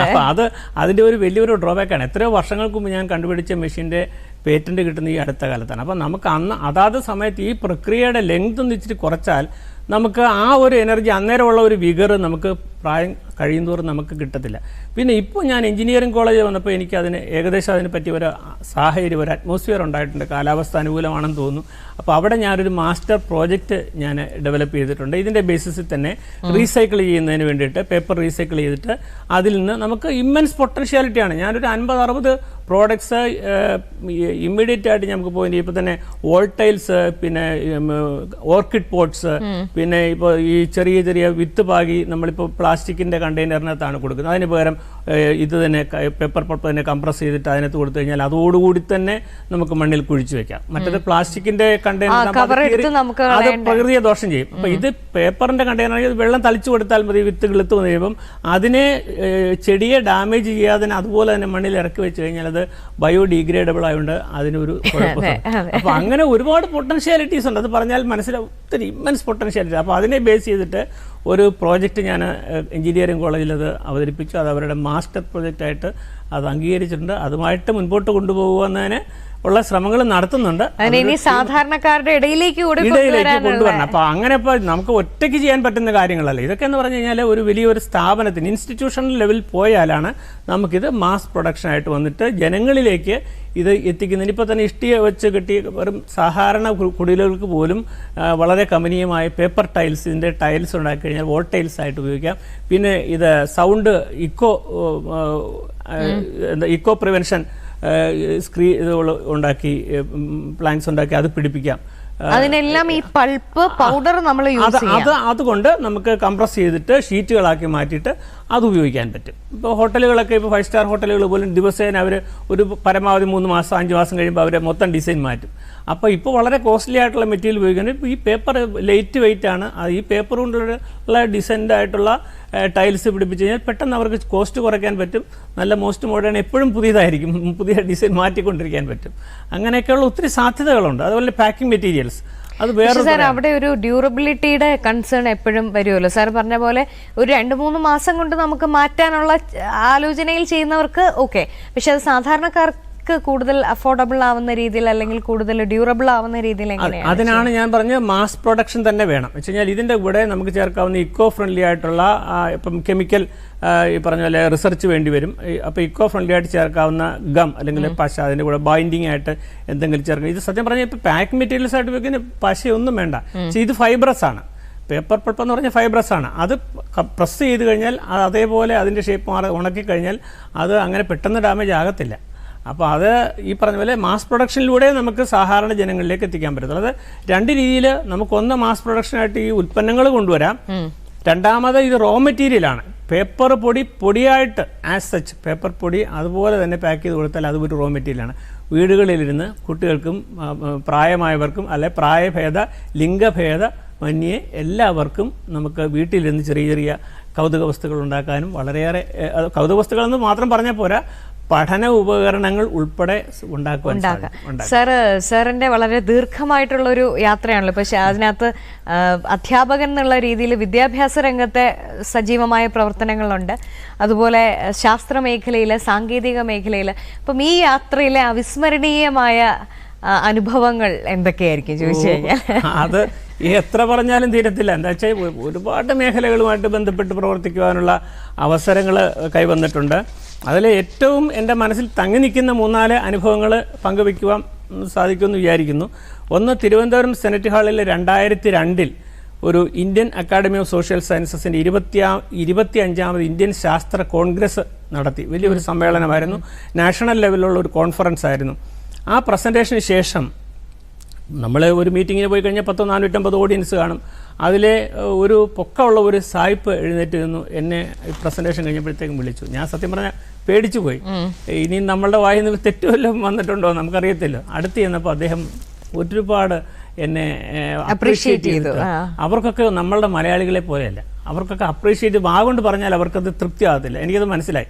അപ്പോൾ അതിൻ്റെ ഒരു വലിയൊരു ഡ്രോബാക്കാണ്. എത്രയോ വർഷങ്ങൾക്ക് മുമ്പ് ഞാൻ കണ്ടുപിടിച്ച മെഷീൻ്റെ പേറ്റന്റ് കിട്ടുന്ന ഈ അടുത്ത കാലത്താണ്. അപ്പോൾ നമുക്ക് അതാത് സമയത്ത് ഈ പ്രക്രിയയുടെ ലെങ്ത് ഒന്ന് ഇച്ചിരി കുറച്ചാൽ നമുക്ക് ആ ഒരു എനർജി, അന്നേരമുള്ള ഒരു വിഗർ നമുക്ക് പ്രായം കഴിയുന്തോറും നമുക്ക് കിട്ടത്തില്ല. പിന്നെ ഇപ്പോൾ ഞാൻ എഞ്ചിനീയറിംഗ് കോളേജിൽ വന്നപ്പോൾ എനിക്ക് ഏകദേശം അതിനെ പറ്റി ഒരു സാഹചര്യം, ഒരു അറ്റ്മോസ്ഫിയർ ഉണ്ടായിട്ടുണ്ട്. കാലാവസ്ഥ അനുകൂലമാണെന്ന് തോന്നുന്നു. അപ്പോൾ അവിടെ ഞാനൊരു മാസ്റ്റർ പ്രോജക്റ്റ് ഞാൻ ഡെവലപ്പ് ചെയ്തിട്ടുണ്ട്. ഇതിൻ്റെ ബേസിസിൽ തന്നെ റീസൈക്കിൾ ചെയ്യുന്നതിന് വേണ്ടിയിട്ട് പേപ്പർ റീസൈക്കിൾ ചെയ്തിട്ട് അതിൽ നിന്ന് നമുക്ക് ഇമ്മൻസ് പൊട്ടൻഷ്യാലിറ്റിയാണ്. ഞാനൊരു 50-60 പ്രോഡക്ട്സ് ഇമ്മീഡിയറ്റ് ആയിട്ട് നമുക്ക് പോയിന്റ്. ഇപ്പോൾ തന്നെ വോൾട്ടൈൽസ്, പിന്നെ ഓർക്കിഡ് പോട്ട്സ്, പിന്നെ ഇപ്പോൾ ഈ ചെറിയ ചെറിയ വിത്ത് പാകി നമ്മളിപ്പോൾ പ്ലാസ്റ്റിക്കിൻ്റെ കണ്ടെയ്നറിനകത്താണ് കൊടുക്കുന്നത്. അതിന് പകരം ഇത് തന്നെ പേപ്പർ പൾപ്പ് തന്നെ കംപ്രസ് ചെയ്തിട്ട് അതിനകത്ത് കൊടുത്തു കഴിഞ്ഞാൽ അതോടുകൂടി തന്നെ നമുക്ക് മണ്ണിൽ കുഴിച്ചു വെക്കാം. മറ്റേത് പ്ലാസ്റ്റിക്കിന്റെ കണ്ടെയ്നർ അത് പ്രകൃതിയെ ദോഷം ചെയ്യും. അപ്പൊ ഇത് പേപ്പറിന്റെ കണ്ടെയ്നർ വെള്ളം തളിച്ചു കൊടുത്താൽ മതി. വിത്ത് കിളുത്ത് വന്നു കഴിയുമ്പം അതിനെ ചെടിയെ ഡാമേജ് ചെയ്യാതെ അതുപോലെ തന്നെ മണ്ണിൽ ഇറക്കി വെച്ച് കഴിഞ്ഞാൽ അത് ബയോഡീഗ്രേഡബിൾ ആയതുകൊണ്ട് അതിനൊരു കുഴപ്പമില്ല. അപ്പൊ അങ്ങനെ ഒരുപാട് പൊട്ടൻഷ്യാലിറ്റീസ് ഉണ്ട്. അത് പറഞ്ഞാൽ മനസ്സിലാവും, ഒത്തിരി ഇമ്മൻസ് പൊട്ടൻഷ്യാലിറ്റി. അപ്പോൾ അതിനെ ബേസ് ചെയ്തിട്ട് ഒരു പ്രോജക്റ്റ് ഞാൻ എഞ്ചിനീയറിംഗ് കോളേജിൽ അത് അവതരിപ്പിച്ചു. അത് അവരുടെ മാസ്റ്റർ പ്രോജക്റ്റായിട്ട് അത് അംഗീകരിച്ചിട്ടുണ്ട്. അതുമായിട്ട് മുൻപോട്ട് കൊണ്ടുപോകുന്നതിന് ഉള്ള ശ്രമങ്ങൾ നടത്തുന്നുണ്ട്. സാധാരണക്കാരുടെ ഇടയിലേക്ക് കൊണ്ടുവരണം. അപ്പോൾ അങ്ങനെ ഇപ്പോൾ നമുക്ക് ഒറ്റയ്ക്ക് ചെയ്യാൻ പറ്റുന്ന കാര്യങ്ങളല്ല ഇതൊക്കെ. എന്ന് പറഞ്ഞു കഴിഞ്ഞാൽ ഒരു വലിയൊരു സ്ഥാപനത്തിന് ഇൻസ്റ്റിറ്റ്യൂഷണൽ ലെവലിൽ പോയാലാണ് നമുക്കിത് മാസ് പ്രൊഡക്ഷനായിട്ട് വന്നിട്ട് ജനങ്ങളിലേക്ക് ഇത് എത്തിക്കുന്നതിന്. ഇപ്പോൾ തന്നെ ഇഷ്ടിക വെച്ച് കെട്ടി വെറും സാധാരണ കുടിലുകൾക്ക് പോലും വളരെ കമനീയമായ പേപ്പർ ടൈൽസ്, ഇതിൻ്റെ ടൈൽസ് ഉണ്ടാക്കി കഴിഞ്ഞാൽ വോൾ ടൈൽസ് ആയിട്ട് ഉപയോഗിക്കാം. പിന്നെ ഇത് സൗണ്ട് ഇക്കോ പ്രിവെൻഷൻ ഉണ്ടാക്കി, പ്ലാന്റ്സ് ഉണ്ടാക്കി അത് പിടിപ്പിക്കാം. അതിനെല്ലാം ഈ പൾപ്പ് പൗഡർ നമ്മൾ അതുകൊണ്ട് നമുക്ക് കംപ്രസ് ചെയ്തിട്ട് ഷീറ്റുകളാക്കി മാറ്റിയിട്ട് അത് ഉപയോഗിക്കാൻ പറ്റും. ഇപ്പോൾ ഹോട്ടലുകളൊക്കെ, ഇപ്പോൾ 5 സ്റ്റാർ ഹോട്ടലുകൾ പോലും ദിവസേന അവർ ഒരു പരമാവധി 3 മാസം 5 മാസം കഴിയുമ്പോൾ അവർ മൊത്തം ഡിസൈൻ മാറ്റും. അപ്പോൾ ഇപ്പോൾ വളരെ കോസ്റ്റ്ലി ആയിട്ടുള്ള മെറ്റീരിയൽ ഉപയോഗിക്കുന്നത്. ഇപ്പോൾ ഈ പേപ്പർ ലൈറ്റ് വെയിറ്റ് ആണ്. ഈ പേപ്പർ കൊണ്ടുള്ള ഡിസൈൻഡ് ആയിട്ടുള്ള ടൈൽസ് പിടിപ്പിച്ച് കഴിഞ്ഞാൽ പെട്ടെന്ന് അവർക്ക് കോസ്റ്റ് കുറയ്ക്കാൻ പറ്റും. നല്ല മോസ്റ്റ് മോഡേൺ, എപ്പോഴും പുതിയതായിരിക്കും, പുതിയ ഡിസൈൻ മാറ്റിക്കൊണ്ടിരിക്കാൻ പറ്റും. അങ്ങനെയൊക്കെയുള്ള ഒത്തിരി സാധ്യതകളുണ്ട്. അതുപോലെ പാക്കിംഗ് മെറ്റീരിയൽസ്, അത് വേറെ. സാർ അവിടെ ഒരു ഡ്യൂറബിലിറ്റിയുടെ കൺസേൺ എപ്പോഴും വരുമല്ലോ. സാർ പറഞ്ഞ പോലെ ഒരു 2-3 മാസം കൊണ്ട് നമുക്ക് മാറ്റാനുള്ള ആലോചനയിൽ ചെയ്യുന്നവർക്ക് ഓക്കെ. പക്ഷെ അത് സാധാരണക്കാർക്ക് കൂടുതൽ അഫോർഡബിൾ ആവുന്ന രീതിയിൽ അല്ലെങ്കിൽ കൂടുതൽ ഡ്യൂറബിൾ ആവുന്ന രീതിയിൽ എങ്ങനെയാണ്? അതിനാണ് ഞാൻ പറഞ്ഞത് മാസ് പ്രൊഡക്ഷൻ തന്നെ വേണം. വെച്ച് കഴിഞ്ഞാൽ ഇതിൻ്റെ കൂടെ നമുക്ക് ചേർക്കാവുന്ന ഇക്കോ ഫ്രണ്ട്ലി ആയിട്ടുള്ള, ഇപ്പം കെമിക്കൽ ഈ പറഞ്ഞ പോലെ റിസർച്ച് വേണ്ടി വരും. അപ്പോൾ ഇക്കോ ഫ്രണ്ട്ലി ആയിട്ട് ചേർക്കാവുന്ന ഗം അല്ലെങ്കിൽ പശ, അതിൻ്റെ കൂടെ ബൈൻഡിങ് ആയിട്ട് എന്തെങ്കിലും ചേർക്കണം. ഇത് സത്യം പറഞ്ഞാൽ ഇപ്പോൾ പാക്കിംഗ് മെറ്റീരിയൽസ് ആയിട്ട് ഉപയോഗിക്കുന്ന പശയൊന്നും വേണ്ട. പക്ഷേ ഇത് ഫൈബ്രസ് ആണ്. പേപ്പർ പൾപ്പ് എന്ന് പറഞ്ഞാൽ ഫൈബ്രസ് ആണ്. അത് പ്രസ് ചെയ്ത് കഴിഞ്ഞാൽ അതേപോലെ അതിൻ്റെ ഷേപ്പ് ഉണക്കി കഴിഞ്ഞാൽ അത് അങ്ങനെ പെട്ടെന്ന് ഡാമേജ് ആകത്തില്ല. അപ്പോൾ അത് ഈ പറഞ്ഞ പോലെ മാസ് പ്രൊഡക്ഷനിലൂടെ നമുക്ക് സാധാരണ ജനങ്ങളിലേക്ക് എത്തിക്കാൻ പറ്റത്തുള്ളൂ. അത് 2 രീതിയിൽ നമുക്കൊന്ന് മാസ് പ്രൊഡക്ഷനായിട്ട് ഈ ഉൽപ്പന്നങ്ങൾ കൊണ്ടുവരാം. രണ്ടാമത് ഇത് റോ മെറ്റീരിയലാണ്. പേപ്പർ പൊടിയായിട്ട് ആസ് സച്ച് പേപ്പർ പൊടി അതുപോലെ തന്നെ പാക്ക് ചെയ്ത് കൊടുത്താൽ അത് ഒരു റോ മെറ്റീരിയലാണ്. വീടുകളിലിരുന്ന് കുട്ടികൾക്കും പ്രായമായവർക്കും അല്ലെ പ്രായഭേദ ലിംഗഭേദ മന്യേ എല്ലാവർക്കും നമുക്ക് വീട്ടിലിരുന്ന് ചെറിയ ചെറിയ കൗതുക വസ്തുക്കൾ ഉണ്ടാക്കാനും വളരെയേറെ കൗതുക വസ്തുക്കളെന്ന് മാത്രം പറഞ്ഞാൽ പോരാ, പഠന ഉപകരണങ്ങൾ ഉൾപ്പെടെ ഉണ്ടാക്കുവാൻ സാധിക്കും. സാറിന്റെ വളരെ ദീർഘമായിട്ടുള്ള ഒരു യാത്രയാണല്ലോ. പക്ഷെ അതിനകത്ത് അധ്യാപകൻ എന്നുള്ള രീതിയിൽ വിദ്യാഭ്യാസ രംഗത്തെ സജീവമായ പ്രവർത്തനങ്ങളുണ്ട്, അതുപോലെ ശാസ്ത്ര മേഖലയിൽ, സാങ്കേതിക മേഖലയിൽ. അപ്പം ഈ യാത്രയിലെ അവിസ്മരണീയമായ അനുഭവങ്ങൾ എന്തൊക്കെയായിരിക്കും ചോദിച്ചു കഴിഞ്ഞാൽ? അത് എത്ര പറഞ്ഞാലും തീരത്തില്ല. എന്താ വെച്ചാൽ ഒരുപാട് മേഖലകളുമായിട്ട് ബന്ധപ്പെട്ട് പ്രവർത്തിക്കുവാനുള്ള അവസരങ്ങൾ കൈവന്നിട്ടുണ്ട്. അതിൽ ഏറ്റവും എൻ്റെ മനസ്സിൽ തങ്ങി നിൽക്കുന്ന 3-4 അനുഭവങ്ങൾ പങ്കുവയ്ക്കുവാൻ സാധിക്കുമെന്ന് വിചാരിക്കുന്നു. ഒന്ന്, തിരുവനന്തപുരം സെനറ്റ് ഹാളിൽ 2002 ഒരു ഇന്ത്യൻ അക്കാഡമി ഓഫ് സോഷ്യൽ സയൻസസിൻ്റെ 25ാമത് ഇന്ത്യൻ ശാസ്ത്ര കോൺഗ്രസ് നടത്തി. വലിയൊരു സമ്മേളനമായിരുന്നു, നാഷണൽ ലെവലിലുള്ള ഒരു കോൺഫറൻസ് ആയിരുന്നു. ആ പ്രസൻറ്റേഷന് ശേഷം നമ്മൾ ഒരു മീറ്റിങ്ങിന് പോയി കഴിഞ്ഞാൽ 450 ഓഡിയൻസ് കാണും. അതിലെ ഒരു പൊക്കമുള്ള ഒരു സായിപ്പ് എഴുന്നേറ്റ് നിന്നു എന്നെ പ്രസൻറ്റേഷൻ കഴിഞ്ഞപ്പോഴത്തേക്കും വിളിച്ചു. ഞാൻ സത്യം പറഞ്ഞാൽ പേടിച്ചു പോയി. ഇനി നമ്മളുടെ വായിൽ നിന്ന് തെറ്റുവല്ലം വന്നിട്ടുണ്ടോ നമുക്കറിയത്തില്ല. അടുത്ത് ചെന്നപ്പോൾ അദ്ദേഹം ഒരുപാട് എന്നെ അപ്രീഷിയേറ്റ് ചെയ്തു. അവർക്കൊക്കെ നമ്മളുടെ മലയാളികളെ പോലെയല്ല, അവർക്കൊക്കെ അപ്രീഷിയേറ്റ് വാഗൊണ്ട് പറഞ്ഞാൽ അവർക്കത് തൃപ്തി ആകത്തില്ല. എനിക്കത് മനസ്സിലായി.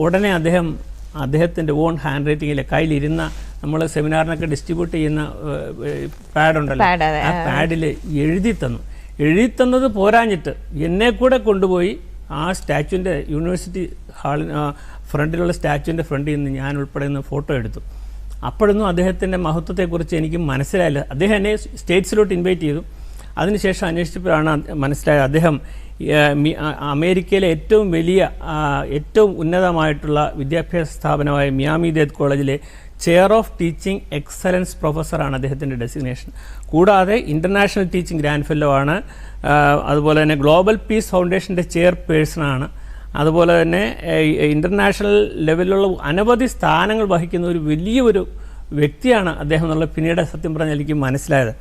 ഉടനെ അദ്ദേഹത്തിൻ്റെ ഓൺ ഹാൻഡ് റൈറ്റിങ്ങിലെ കയ്യിലിരുന്ന നമ്മൾ സെമിനാറിനൊക്കെ ഡിസ്ട്രിബ്യൂട്ട് ചെയ്യുന്ന പാഡുണ്ടല്ലോ, ആ പാഡിൽ എഴുതി തന്നത് പോരാഞ്ഞിട്ട് എന്നെ കൂടെ കൊണ്ടുപോയി ആ സ്റ്റാച്യുവിൻ്റെ യൂണിവേഴ്സിറ്റി ഫ്രണ്ടിലുള്ള സ്റ്റാച്യുവിൻ്റെ ഫ്രണ്ടിൽ നിന്ന് ഞാൻ ഉൾപ്പെടെ നിന്ന് ഫോട്ടോ എടുത്തു. അപ്പോഴൊന്നും അദ്ദേഹത്തിൻ്റെ മഹത്വത്തെക്കുറിച്ച് എനിക്ക് മനസ്സിലായില്ല. അദ്ദേഹം എന്നെ സ്റ്റേറ്റ്സിലോട്ട് ഇൻവൈറ്റ് ചെയ്തു. അതിനുശേഷം അന്വേഷിച്ചപ്പോഴാണ് മനസ്സിലായത് അദ്ദേഹം അമേരിക്കയിലെ ഏറ്റവും വലിയ ഏറ്റവും ഉന്നതമായിട്ടുള്ള വിദ്യാഭ്യാസ സ്ഥാപനമായ മിയാമി ദേദ് കോളേജിലെ ചെയർ ഓഫ് ടീച്ചിങ് എക്സലൻസ് പ്രൊഫസറാണ് അദ്ദേഹത്തിൻ്റെ ഡെസിഗ്നേഷൻ. കൂടാതെ ഇൻ്റർനാഷണൽ ടീച്ചിങ് ഗ്രാൻഡ് ഫെല്ലോ ആണ്. അതുപോലെ തന്നെ ഗ്ലോബൽ പീസ് ഫൗണ്ടേഷൻ്റെ ചെയർപേഴ്സണാണ്. അതുപോലെ തന്നെ ഇൻ്റർനാഷണൽ ലെവലിലുള്ള അനവധി സ്ഥാനങ്ങൾ വഹിക്കുന്ന ഒരു വലിയൊരു വ്യക്തിയാണ് അദ്ദേഹം എന്നുള്ളത് പിന്നീട് സത്യം പറഞ്ഞാൽ എനിക്ക് മനസ്സിലായത്.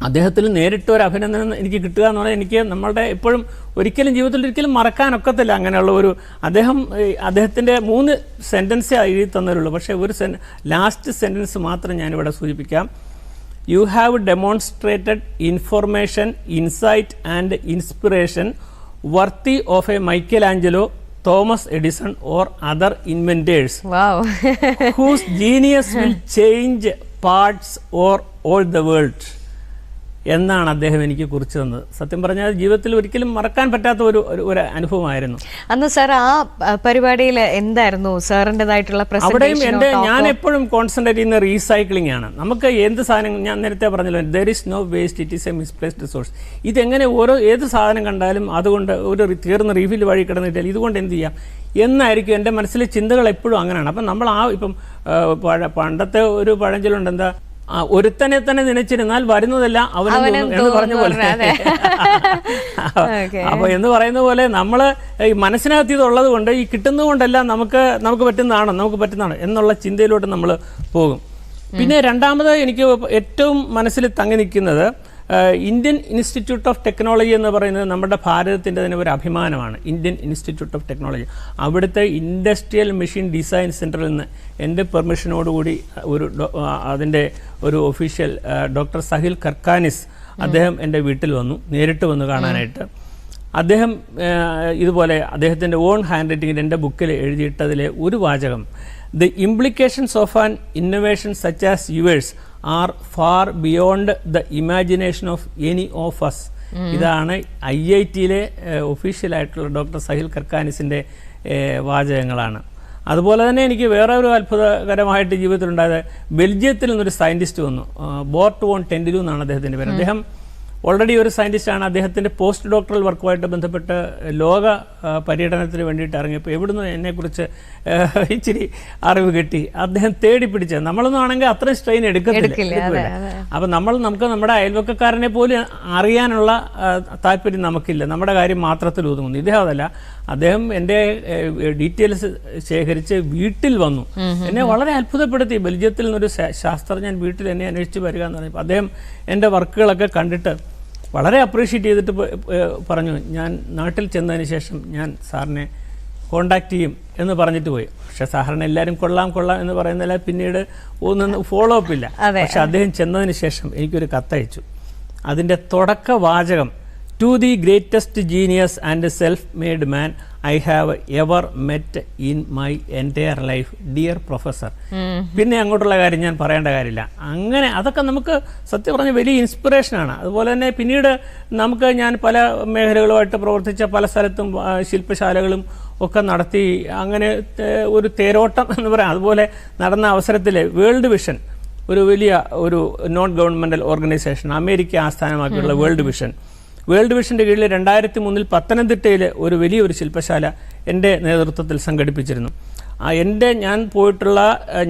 അദ്ദേഹത്തിൽ നേരിട്ട് ഒരു അഭിനന്ദനം എനിക്ക് കിട്ടുക എന്ന് പറഞ്ഞാൽ എനിക്ക് നമ്മളുടെ എപ്പോഴും ജീവിതത്തിൽ ഒരിക്കലും മറക്കാനൊക്കത്തില്ല. അങ്ങനെയുള്ള അദ്ദേഹത്തിൻ്റെ 3 സെൻറ്റൻസേ എഴുതി തന്നവരുള്ളൂ. പക്ഷേ ഒരു ലാസ്റ്റ് സെൻറ്റൻസ് മാത്രം ഞാനിവിടെ സൂചിപ്പിക്കാം. You have demonstrated information, insight and inspiration worthy of a Michelangelo, Thomas Edison or other inventors whose genius will change parts or all the world എന്നാണ് അദ്ദേഹം എനിക്ക് കുറിച്ച് തന്നത്. സത്യം പറഞ്ഞാൽ ജീവിതത്തിൽ ഒരിക്കലും മറക്കാൻ പറ്റാത്ത ഒരു അനുഭവമായിരുന്നു. അന്ന് സാർ ആ പരിപാടിയിൽ എന്തായിരുന്നു സാറിൻ്റെതായിട്ടുള്ള അവിടെയും ഞാൻ എപ്പോഴും കോൺസെൻട്രേറ്റ് ചെയ്യുന്ന റീസൈക്ലിംഗ് ആണ്. നമുക്ക് എന്ത് സാധനം, ഞാൻ നേരത്തെ പറഞ്ഞല്ലോ, there is no waste, it is a misplaced resource. ഇതെങ്ങനെ ഏത് സാധനം കണ്ടാലും അതുകൊണ്ട് ഒരു തീർന്ന റീഫിൽ വഴി കിടന്നിട്ടില്ല, ഇതുകൊണ്ട് എന്ത് ചെയ്യാം എന്നായിരിക്കും എൻ്റെ മനസ്സിലെ ചിന്തകൾ എപ്പോഴും അങ്ങനെയാണ്. അപ്പം നമ്മൾ ഇപ്പം പണ്ടത്തെ ഒരു പഴഞ്ചൊല്ലുണ്ട്, എന്താ, ഒരുത്തനെ തന്നെ നനച്ചിരുന്നാൽ വരുന്നതല്ല അവനെന്ന് എന്ന് പറഞ്ഞ പോലെ. അപ്പൊ എന്ന് പറയുന്ന പോലെ നമ്മൾ ഈ മനസ്സിനകത്ത് ഇതുള്ളത് കൊണ്ട് ഈ കിട്ടുന്നത് കൊണ്ടെല്ലാം നമുക്ക് പറ്റുന്നതാണ് എന്നുള്ള ചിന്തയിലോട്ട് നമ്മൾ പോകും. പിന്നെ രണ്ടാമത് എനിക്ക് ഏറ്റവും മനസ്സിൽ തങ്ങി നിൽക്കുന്നത് ഇന്ത്യൻ ഇൻസ്റ്റിറ്റ്യൂട്ട് ഓഫ് ടെക്നോളജി എന്ന് പറയുന്നത് നമ്മുടെ ഭാരതത്തിൻ്റെ തന്നെ ഒരു അഭിമാനമാണ്. ഇന്ത്യൻ ഇൻസ്റ്റിറ്റ്യൂട്ട് ഓഫ് ടെക്നോളജി, അവിടുത്തെ ഇൻഡസ്ട്രിയൽ മെഷീൻ ഡിസൈൻ സെൻറ്ററിൽ നിന്ന് എൻ്റെ പെർമിഷനോടുകൂടി അതിൻ്റെ ഒരു ഒഫീഷ്യൽ ഡോക്ടർ സഹിൽ കർക്കാനിസ് അദ്ദേഹം എൻ്റെ വീട്ടിൽ നേരിട്ട് വന്നു കാണാനായിട്ട്. അദ്ദേഹം ഇതുപോലെ അദ്ദേഹത്തിൻ്റെ ഓൺ ഹാൻഡ് റൈറ്റിങ്ങിൽ എൻ്റെ ബുക്കിൽ എഴുതിയിട്ടതിലെ ഒരു വാചകം, the implications of an innovation such as yours are far beyond the imagination of any of us. ഇതാണ് IIT-യിലെ ഒഫീഷ്യലായിട്ടുള്ള ഡോക്ടർ സഹിൽ കർക്കാനിസിൻ്റെ വാചകങ്ങളാണ്. അതുപോലെ തന്നെ എനിക്ക് വേറെ ഒരു അത്ഭുതകരമായിട്ട് ജീവിതത്തിലുണ്ടായത്, ബെൽജിയത്തിൽ നിന്നൊരു സയൻറ്റിസ്റ്റ് വന്നു, ബോർട്ട് വോൺ ടെൻഡിലു എന്നാണ് അദ്ദേഹത്തിൻ്റെ പേര്. അദ്ദേഹം ഓൾറെഡി ഒരു സയൻറ്റിസ്റ്റാണ്. അദ്ദേഹത്തിൻ്റെ പോസ്റ്റ് ഡോക്ടറൽ വർക്കുമായിട്ട് ബന്ധപ്പെട്ട് ലോക പര്യടനത്തിന് വേണ്ടിയിട്ട് ഇറങ്ങിയപ്പോൾ എവിടുന്ന് എന്നെക്കുറിച്ച് ഇച്ചിരി അറിവ് കിട്ടി. അദ്ദേഹം തേടി പിടിച്ചത്. നമ്മളൊന്നും ആണെങ്കിൽ അത്രയും സ്ട്രെയിൻ എടുക്കത്തില്ല. അപ്പം നമുക്ക് നമ്മുടെ അയൽവക്കക്കാരനെ പോലും അറിയാനുള്ള താല്പര്യം നമുക്കില്ല, നമ്മുടെ കാര്യം മാത്രത്തിൽ ഒതുങ്ങുന്നു. ഇദ്ദേഹം അതല്ല, അദ്ദേഹം എൻ്റെ ഡീറ്റെയിൽസ് ശേഖരിച്ച് വീട്ടിൽ വന്നു. എന്നെ വളരെ അത്ഭുതപ്പെടുത്തി. ബെൽജിയത്തിൽ നിന്നൊരു ശാസ്ത്രജ്ഞൻ വീട്ടിൽ എന്നെ അന്വേഷിച്ച് വരിക എന്ന് പറഞ്ഞപ്പോൾ അദ്ദേഹം എൻ്റെ വർക്കുകളൊക്കെ കണ്ടിട്ട് വളരെ അപ്രീഷിയേറ്റ് ചെയ്തിട്ട് പറഞ്ഞു, ഞാൻ നാട്ടിൽ ചെന്നതിന് ശേഷം ഞാൻ സാറിനെ കോണ്ടാക്ട് ചെയ്യും എന്ന് പറഞ്ഞിട്ട് പോയി. പക്ഷേ സാറിന് എല്ലാവരും കൊള്ളാം എന്ന് പറയുന്നില്ല, പിന്നീട് ഒന്നും ഫോളോ അപ്പ് ഇല്ല. പക്ഷെ അദ്ദേഹം ചെന്നതിന് ശേഷം എനിക്കൊരു കത്തയച്ചു. അതിൻ്റെ തുടക്ക വാചകം, to the greatest genius and self made man I have ever met in my entire life dear professor. പിന്നെ അങ്ങോട്ടുള്ള കാര്യം ഞാൻ പറയേണ്ട കാര്യമില്ല. അങ്ങനെ അതൊക്കെ നമുക്ക് സത്യം പറഞ്ഞ വലിയ ഇൻസ്പിറേഷനാണ്. അതുപോലെ തന്നെ പിന്നീട് ഞാൻ പല മേഖലകളുമായിട്ട് പ്രവർത്തിച്ച പല സ്ഥലത്തും ശില്പശാലകളും ഒക്കെ നടത്തി. അങ്ങനെ ഒരു തേരോട്ടം എന്ന് പറയാം. അതുപോലെ നടന്ന അവസരത്തിൽ വേൾഡ് വിഷൻ, ഒരു വലിയ ഒരു നോൺ ഗവൺമെൻറ്റൽ ഓർഗനൈസേഷൻ, അമേരിക്ക ആസ്ഥാനമാക്കിയുള്ള വേൾഡ് വിഷൻ്റെ കീഴിൽ 2003 പത്തനംതിട്ടയിൽ ഒരു വലിയൊരു ശില്പശാല എൻ്റെ നേതൃത്വത്തിൽ സംഘടിപ്പിച്ചിരുന്നു.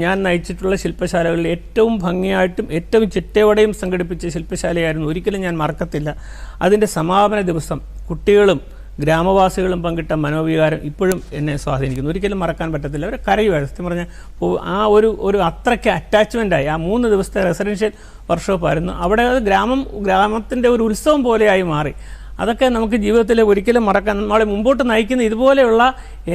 ഞാൻ നയിച്ചിട്ടുള്ള ശില്പശാലകളിൽ ഏറ്റവും ഭംഗിയായിട്ടും ഏറ്റവും ചിട്ടയോടെയും സംഘടിപ്പിച്ച ശില്പശാലയായിരുന്നു. ഒരിക്കലും ഞാൻ മറക്കത്തില്ല. അതിൻ്റെ സമാപന ദിവസം കുട്ടികളും ഗ്രാമവാസികളും പങ്കിട്ട മനോവികാരം ഇപ്പോഴും എന്നെ സ്വാധീനിക്കുന്നു. ഒരിക്കലും മറക്കാൻ പറ്റത്തില്ല. അവർ കരയുമായിരുന്നു. സത്യം പറഞ്ഞാൽ ആ ഒരു അത്രയ്ക്ക് അറ്റാച്ച്മെൻ്റായി. ആ 3 ദിവസത്തെ റെസിഡൻഷ്യൽ വർക്ക്ഷോപ്പായിരുന്നു. അവിടെ അത് ഗ്രാമത്തിൻ്റെ ഒരു ഉത്സവം പോലെയായി മാറി. അതൊക്കെ നമുക്ക് ജീവിതത്തിൽ ഒരിക്കലും മറക്കാൻ, നമ്മളെ മുമ്പോട്ട് നയിക്കുന്ന ഇതുപോലെയുള്ള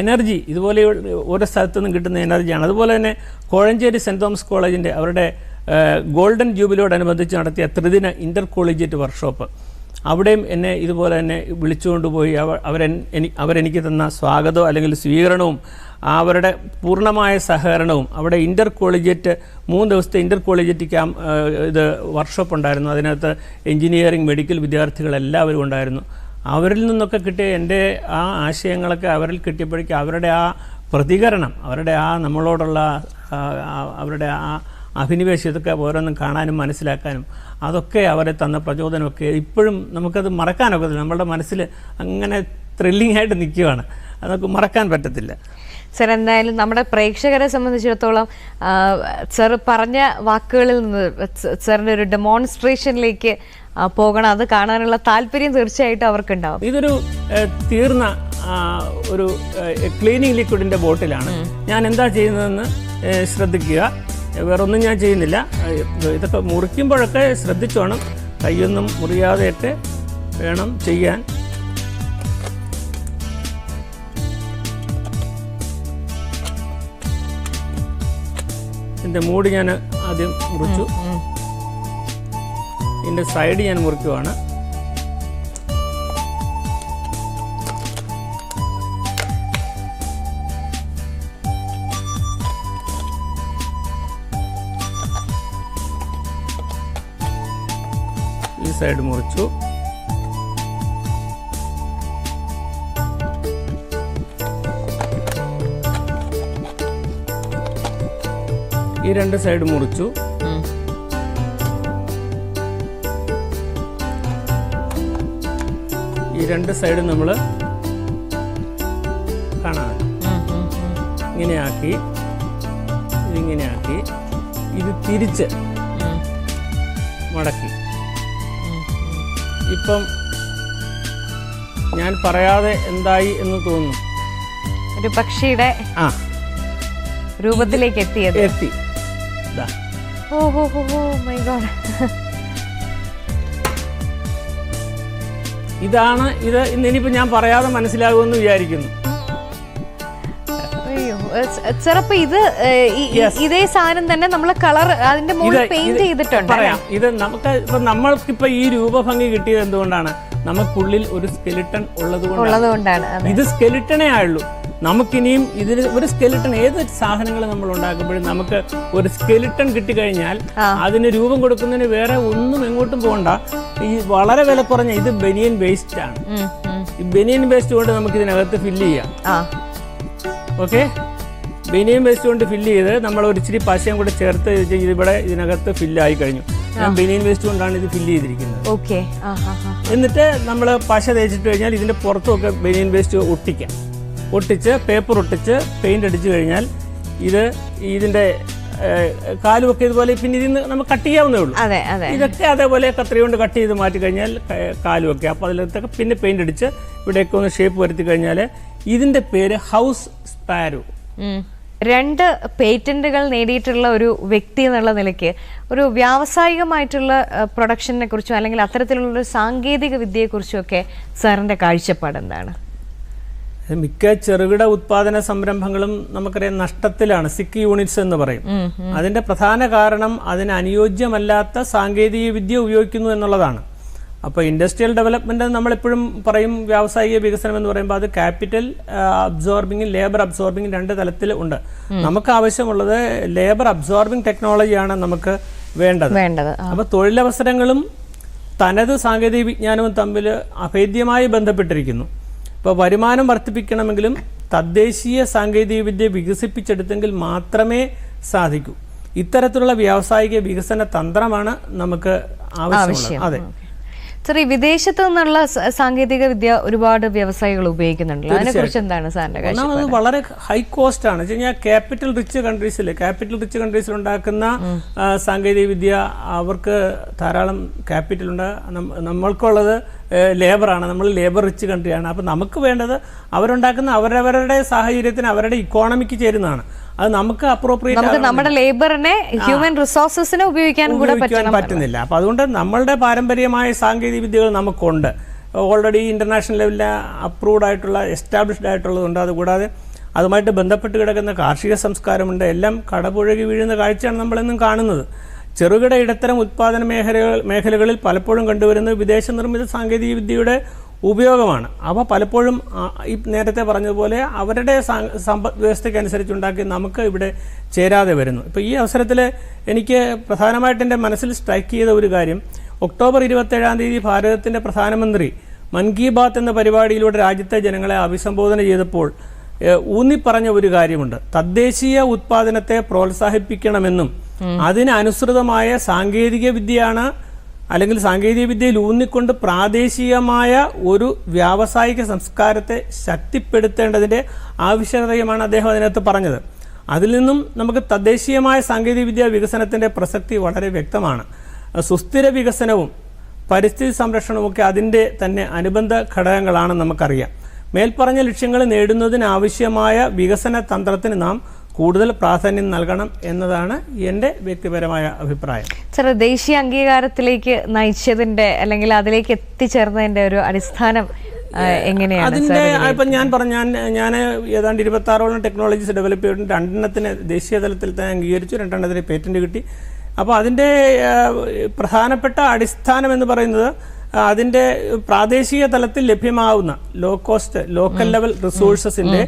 എനർജി, ഇതുപോലെ ഓരോ സ്ഥലത്തു നിന്നും കിട്ടുന്ന എനർജിയാണ്. അതുപോലെ തന്നെ കോഴഞ്ചേരി സെൻറ് തോമസ് കോളേജിൻ്റെ അവരുടെ ഗോൾഡൻ ജൂബിലിയോടനുബന്ധിച്ച് നടത്തിയ ത്രിദിന ഇൻ്റർ കോളേജിയറ്റ് വർക്ക്ഷോപ്പ്, അവിടെയും എന്നെ ഇതുപോലെ തന്നെ വിളിച്ചുകൊണ്ടുപോയി അവരെനിക്ക് തന്ന സ്വാഗതവും അല്ലെങ്കിൽ സ്വീകരണവും അവരുടെ പൂർണ്ണമായ സഹകരണവും, അവിടെ ഇൻ്റർ കോളേജിയറ്റ് 3 ദിവസത്തെ ഇൻ്റർ കോളേജിയറ്റ് വർക്ക്ഷോപ്പ് ഉണ്ടായിരുന്നു. അതിനകത്ത് എൻജിനീയറിംഗ്, മെഡിക്കൽ വിദ്യാർത്ഥികളെല്ലാവരും ഉണ്ടായിരുന്നു. അവരിൽ നിന്നൊക്കെ കിട്ടിയ എൻ്റെ ആ ആശയങ്ങളൊക്കെ അവരിൽ കിട്ടിയപ്പോഴേക്കും അവരുടെ ആ പ്രതികരണം, അവരുടെ ആ നമ്മളോടുള്ള അവരുടെ ആ അഭിനിവേശം, ഇതൊക്കെ ഓരോന്നും കാണാനും മനസ്സിലാക്കാനും അതൊക്കെ അവരെ തന്ന പ്രചോദനമൊക്കെ ഇപ്പോഴും നമുക്കത് മറക്കാനൊക്കത്തില്ല. നമ്മളുടെ മനസ്സിൽ അങ്ങനെ ത്രില്ലിംഗ് ആയിട്ട് നിൽക്കുകയാണ്. അതൊക്കെ മറക്കാൻ പറ്റത്തില്ല. സർ, എന്തായാലും നമ്മുടെ പ്രേക്ഷകരെ സംബന്ധിച്ചിടത്തോളം സർ പറഞ്ഞ വാക്കുകളിൽ നിന്ന് സാറിൻ്റെ ഒരു ഡെമോൺസ്ട്രേഷനിലേക്ക് പോകണം. അത് കാണാനുള്ള താല്പര്യം തീർച്ചയായിട്ടും അവർക്കുണ്ടാവും. ഇതൊരു തീർന്ന ഒരു ക്ലീനിങ് ലിക്വിഡിൻ്റെ ബോട്ടിലാണ്. ഞാൻ എന്താ ചെയ്യുന്നതെന്ന് ശ്രദ്ധിക്കുക. വേറൊന്നും ഞാൻ ചെയ്യുന്നില്ല. ഇതൊക്കെ മുറിക്കുമ്പോഴൊക്കെ ശ്രദ്ധിച്ചോണം, കൈയൊന്നും മുറിയാതെയൊക്കെ വേണം ചെയ്യാൻ. ഇതിൻ്റെ മൂടി ഞാൻ ആദ്യം മുറിച്ചു. ഇതിൻ്റെ സൈഡ് ഞാൻ മുറിക്കുവാണ്. ഈ സൈഡ് മുറിച്ചു. ഈ 2 സൈഡ് മുറിച്ചു. ഈ 2 സൈഡ് നമ്മൾ കാണാൻ ഇങ്ങനെയാക്കി, ഇതിങ്ങനെയാക്കി, ഇത് തിരിച്ച് മടക്കി. ഇപ്പം ഞാൻ പറയാതെ എന്തായി എന്ന് തോന്നുന്നു. ഒരു പക്ഷിയുടെ രൂപത്തിലേക്ക് എത്തി. ഇതാണ് ഇത്. ഇന്നിപ്പോ ഞാൻ പറയാതെ മനസ്സിലാകുമെന്ന് വിചാരിക്കുന്നു. ചെറുപ്പം ഇതേ സാധനം തന്നെ നമ്മൾ കളർ അതിന്റെ മുകളിൽ പെയിന്റ് ചെയ്തിട്ടുണ്ട്. പറയാം, ഇത് നമ്മൾക്കിപ്പോ ഈ രൂപഭംഗി കിട്ടിയത് എന്തുകൊണ്ടാണ്? നമുക്കുള്ളിൽ ഒരു സ്കെലിട്ടൺ ഉള്ളതുകൊണ്ടാണ്. ഇത് സ്കെലിട്ടണേ ആയുള്ളൂ. നമുക്കിനിയും ഇതിൽ ഒരു സ്കെലിട്ടൺ, ഏത് സാധനങ്ങൾ നമ്മൾ ഉണ്ടാക്കുമ്പോഴും നമുക്ക് ഒരു സ്കെലിട്ടൺ കിട്ടിക്കഴിഞ്ഞാൽ അതിന് രൂപം കൊടുക്കുന്നതിന് വേറെ ഒന്നും എങ്ങോട്ടും പോകണ്ട. ഈ വളരെ വില കുറഞ്ഞ ഇത് ബനിയൻ വേസ്റ്റ് ആണ്. ഈ ബനിയൻ വേസ്റ്റ് കൊണ്ട് നമുക്ക് ഇതിനകത്ത് ഫില്ല് ചെയ്യാം. ഓക്കെ, ബനിയൻ വേസ്റ്റ് കൊണ്ട് ഫില്ല് ചെയ്ത് നമ്മൾ ഒരു ഇച്ചിരി പശയും കൂടെ ചേർത്ത് ഇവിടെ ഇതിനകത്ത് ഫില്ലായി കഴിഞ്ഞു. ഞാൻ ബനിയൻ വേസ്റ്റ് കൊണ്ടാണ് ഇത് ഫില്ല് ചെയ്തിരിക്കുന്നത്. എന്നിട്ട് നമ്മൾ പശ തേച്ചിട്ട് കഴിഞ്ഞാൽ ഇതിന്റെ പുറത്തുമൊക്കെ ബനിയൻ വേസ്റ്റ് ഒട്ടിച്ച് പേപ്പർ ഒട്ടിച്ച് പെയിന്റ് അടിച്ചു കഴിഞ്ഞാൽ ഇതിന്റെ കാലുമൊക്കെ ഇതുപോലെ പിന്നെ ഇതിന് നമുക്ക് കട്ട് ചെയ്യാവുന്നേ ഉള്ളൂ. ഇതൊക്കെ അതേപോലെ കത്രി കൊണ്ട് കട്ട് ചെയ്ത് മാറ്റി കഴിഞ്ഞാൽ കാലുമൊക്കെ. അപ്പോൾ അതിലൊക്കെ പിന്നെ പെയിന്റ് അടിച്ച് ഇവിടെയൊക്കെ ഒന്ന് ഷേപ്പ് വരുത്തി കഴിഞ്ഞാൽ ഇതിന്റെ പേര് ഹൗസ് സ്പാരോ. 2 പേറ്റന്റുകൾ നേടിയിട്ടുള്ള ഒരു വ്യക്തി എന്നുള്ള നിലയ്ക്ക് ഒരു വ്യാവസായികമായിട്ടുള്ള പ്രൊഡക്ഷനെ കുറിച്ചോ അല്ലെങ്കിൽ അത്തരത്തിലുള്ള സാങ്കേതിക വിദ്യയെക്കുറിച്ചും ഒക്കെ സാറിന്റെ കാഴ്ചപ്പാട് എന്താണ്? മിക്ക ചെറുകിട ഉത്പാദന സംരംഭങ്ങളും നമുക്കറിയാം നഷ്ടത്തിലാണ്. സിക്ക് യൂണിറ്റ്സ് എന്ന് പറയും. അതിന്റെ പ്രധാന കാരണം അതിന് അനുയോജ്യമല്ലാത്ത സാങ്കേതിക വിദ്യ ഉപയോഗിക്കുന്നു എന്നുള്ളതാണ്. അപ്പോൾ ഇൻഡസ്ട്രിയൽ ഡെവലപ്മെന്റ് നമ്മളെപ്പോഴും പറയും വ്യാവസായിക വികസനം എന്ന് പറയുമ്പോൾ അത് ക്യാപിറ്റൽ അബ്സോർബിങ്ങും ലേബർ അബ്സോർബിങ്ങും രണ്ട് തലത്തിൽ ഉണ്ട്. നമുക്ക് ആവശ്യമുള്ളത് ലേബർ അബ്സോർബിംഗ് ടെക്നോളജിയാണ് നമുക്ക് വേണ്ടത്. അപ്പോൾ തൊഴിലവസരങ്ങളും തനത് സാങ്കേതിക വിജ്ഞാനവും തമ്മിൽ അഭേദ്യമായി ബന്ധപ്പെട്ടിരിക്കുന്നു. ഇപ്പോൾ വരുമാനം വർദ്ധിപ്പിക്കണമെങ്കിലും തദ്ദേശീയ സാങ്കേതിക വിദ്യ വികസിപ്പിച്ചെടുത്തെങ്കിൽ മാത്രമേ സാധിക്കൂ. ഇത്തരത്തിലുള്ള വ്യാവസായിക വികസന തന്ത്രമാണ് നമുക്ക് ആവശ്യമുള്ളത്. അതെ സർ, ഈ വിദേശത്ത് നിന്നുള്ള സാങ്കേതിക വിദ്യ ഒരുപാട് വ്യവസായികൾ ഉപയോഗിക്കുന്നുണ്ടല്ലോ, അതിനെ കുറിച്ച് എന്താണ് സാറിന്റെ കാര്യം? ഒന്നാമത് വളരെ ഹൈ കോസ്റ്റ് ആണ്. ക്യാപിറ്റൽ റിച്ച് കൺട്രീസിൽ ഉണ്ടാക്കുന്ന സാങ്കേതിക വിദ്യ അവർക്ക് ധാരാളം ക്യാപിറ്റൽ ഉണ്ട്. നമ്മൾക്കുള്ളത് ലേബറാണ്. നമ്മൾ ലേബർ റിച്ച് കൺട്രിയാണ്. അപ്പം നമുക്ക് വേണ്ടത് അവരുണ്ടാക്കുന്ന അവരവരുടെ സാഹചര്യത്തിന് അവരുടെ ഇക്കോണമിക്ക് ചേരുന്നതാണ്. അത് നമുക്ക് അപ്രോപ്രിയേറ്റ് നമ്മുടെ ലേബറിനെ ഹ്യൂമൻ റിസോഴ്സസിനെ ഉപയോഗിക്കാൻ പറ്റുന്നില്ല. അപ്പം അതുകൊണ്ട് നമ്മളുടെ പാരമ്പര്യമായ സാങ്കേതിക വിദ്യകൾ നമുക്കുണ്ട്. ഓൾറെഡി ഇന്റർനാഷണൽ ലെവലിൽ അപ്രൂവ്ഡ് ആയിട്ടുള്ള എസ്റ്റാബ്ലിഷ്ഡ് ആയിട്ടുള്ളതുണ്ട്. അതുകൂടാതെ അതുമായിട്ട് ബന്ധപ്പെട്ട് കിടക്കുന്ന കാർഷിക സംസ്കാരമുണ്ട്. എല്ലാം കടപുഴകി വീഴുന്ന കാഴ്ചയാണ് നമ്മളെന്നും കാണുന്നത്. ചെറുകിട ഇടത്തരം ഉത്പാദന മേഖലകളിൽ പലപ്പോഴും കണ്ടുവരുന്നത് വിദേശ നിർമ്മിത സാങ്കേതിക വിദ്യയുടെ ഉപയോഗമാണ്. അവ പലപ്പോഴും ഈ നേരത്തെ പറഞ്ഞതുപോലെ അവരുടെ സമ്പദ് വ്യവസ്ഥയ്ക്കനുസരിച്ചുണ്ടാക്കി നമുക്ക് ഇവിടെ ചേരാതെ വരുന്നു. ഇപ്പോൾ ഈ അവസരത്തിൽ എനിക്ക് പ്രധാനമായിട്ട് എൻ്റെ മനസ്സിൽ സ്ട്രൈക്ക് ചെയ്ത ഒരു കാര്യം, ഒക്ടോബർ 27 ഭാരതത്തിൻ്റെ പ്രധാനമന്ത്രി മൻ കി ബാത്ത് എന്ന പരിപാടിയിലൂടെ രാജ്യത്തെ ജനങ്ങളെ അഭിസംബോധന ചെയ്തപ്പോൾ ഊന്നിപ്പറഞ്ഞ ഒരു കാര്യമുണ്ട്. തദ്ദേശീയ ഉത്പാദനത്തെ പ്രോത്സാഹിപ്പിക്കണമെന്നും അതിനനുസൃതമായ സാങ്കേതിക വിദ്യയാണ് അല്ലെങ്കിൽ സാങ്കേതിക വിദ്യയിൽ ഊന്നിക്കൊണ്ട് പ്രാദേശികമായ ഒരു വ്യാവസായിക സംസ്കാരത്തെ ശക്തിപ്പെടുത്തേണ്ടതിൻ്റെ ആവശ്യകതയുമാണ് അദ്ദേഹം അതിനകത്ത് പറഞ്ഞത്. അതിൽ നിന്നും നമുക്ക് തദ്ദേശീയമായ സാങ്കേതിക വിദ്യ വികസനത്തിൻ്റെ പ്രസക്തി വളരെ വ്യക്തമാണ്. സുസ്ഥിര വികസനവും പരിസ്ഥിതി സംരക്ഷണവുമൊക്കെ അതിൻ്റെ തന്നെ അനുബന്ധ ഘടകങ്ങളാണെന്ന് നമുക്കറിയാം. മേൽപ്പറഞ്ഞ ലക്ഷ്യങ്ങൾ നേടുന്നതിനാവശ്യമായ വികസന തന്ത്രത്തിന് നാം കൂടുതൽ പ്രാധാന്യം നൽകണം എന്നതാണ് എൻ്റെ വ്യക്തിപരമായ അഭിപ്രായം. സർ, ദേശീയ അംഗീകാരത്തിലേക്ക് നയിച്ചതിന്റെ അല്ലെങ്കിൽ അതിലേക്ക് എത്തിച്ചേർന്നതിന്റെ ഒരു അടിസ്ഥാനം എങ്ങനെയാണ്? അതിൻ്റെ ഇപ്പം ഞാൻ ഏതാണ്ട് 26ഓളം ടെക്നോളജീസ് ഡെവലപ്പ് ചെയ്തിട്ടുണ്ട്. 2 ദേശീയ തലത്തിൽ തന്നെ അംഗീകരിച്ചു, 2 പേറ്റന്റ് കിട്ടി. അപ്പോൾ അതിൻ്റെ പ്രധാനപ്പെട്ട അടിസ്ഥാനം എന്ന് പറയുന്നത് അതിൻ്റെ പ്രാദേശിക തലത്തിൽ ലഭ്യമാവുന്ന ലോക്കൽ ലെവൽ റിസോഴ്സസിൻ്റെ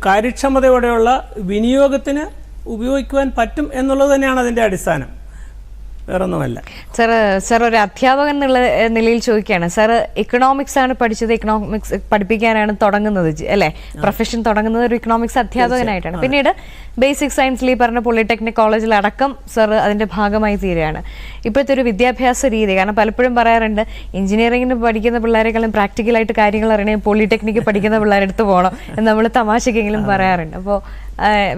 കാര്യക്ഷമതയോടെയുള്ള വിനിയോഗത്തിന് ഉപയോഗിക്കുവാൻ പറ്റും എന്നുള്ളത് തന്നെയാണ് അതിൻ്റെ അടിസ്ഥാനം, വേറൊന്നുമല്ല. സാർ ഒരു അധ്യാപകൻ എന്നുള്ള നിലയിൽ ചോദിക്കുകയാണ്. സാർ ഇക്കണോമിക്സ് ആണ് പഠിച്ചത്, ഇക്കണോമിക്സ് പഠിപ്പിക്കാനാണ് തുടങ്ങുന്നത് അല്ലേ? പ്രൊഫഷൻ തുടങ്ങുന്നത് ഒരു ഇക്കണോമിക്സ് അധ്യാപകനായിട്ടാണ്. പിന്നീട് ബേസിക് സയൻസിൽ ഈ പറഞ്ഞ പോളിടെക്നിക് കോളേജിലടക്കം സാർ അതിന്റെ ഭാഗമായി തീരുകയാണ്. ഇപ്പോഴത്തെ ഒരു വിദ്യാഭ്യാസ രീതി, കാരണം പലപ്പോഴും പറയാറുണ്ട് എഞ്ചിനീയറിംഗിന് പഠിക്കുന്ന പിള്ളേരെക്കാളും പ്രാക്ടിക്കലായിട്ട് കാര്യങ്ങൾ അറിയണമെങ്കിൽ പോളിടെക്നിക്ക് പഠിക്കുന്ന പിള്ളേരെടുത്ത് പോകണം എന്ന് നമ്മൾ തമാശക്കെങ്കിലും പറയാറുണ്ട്. അപ്പോൾ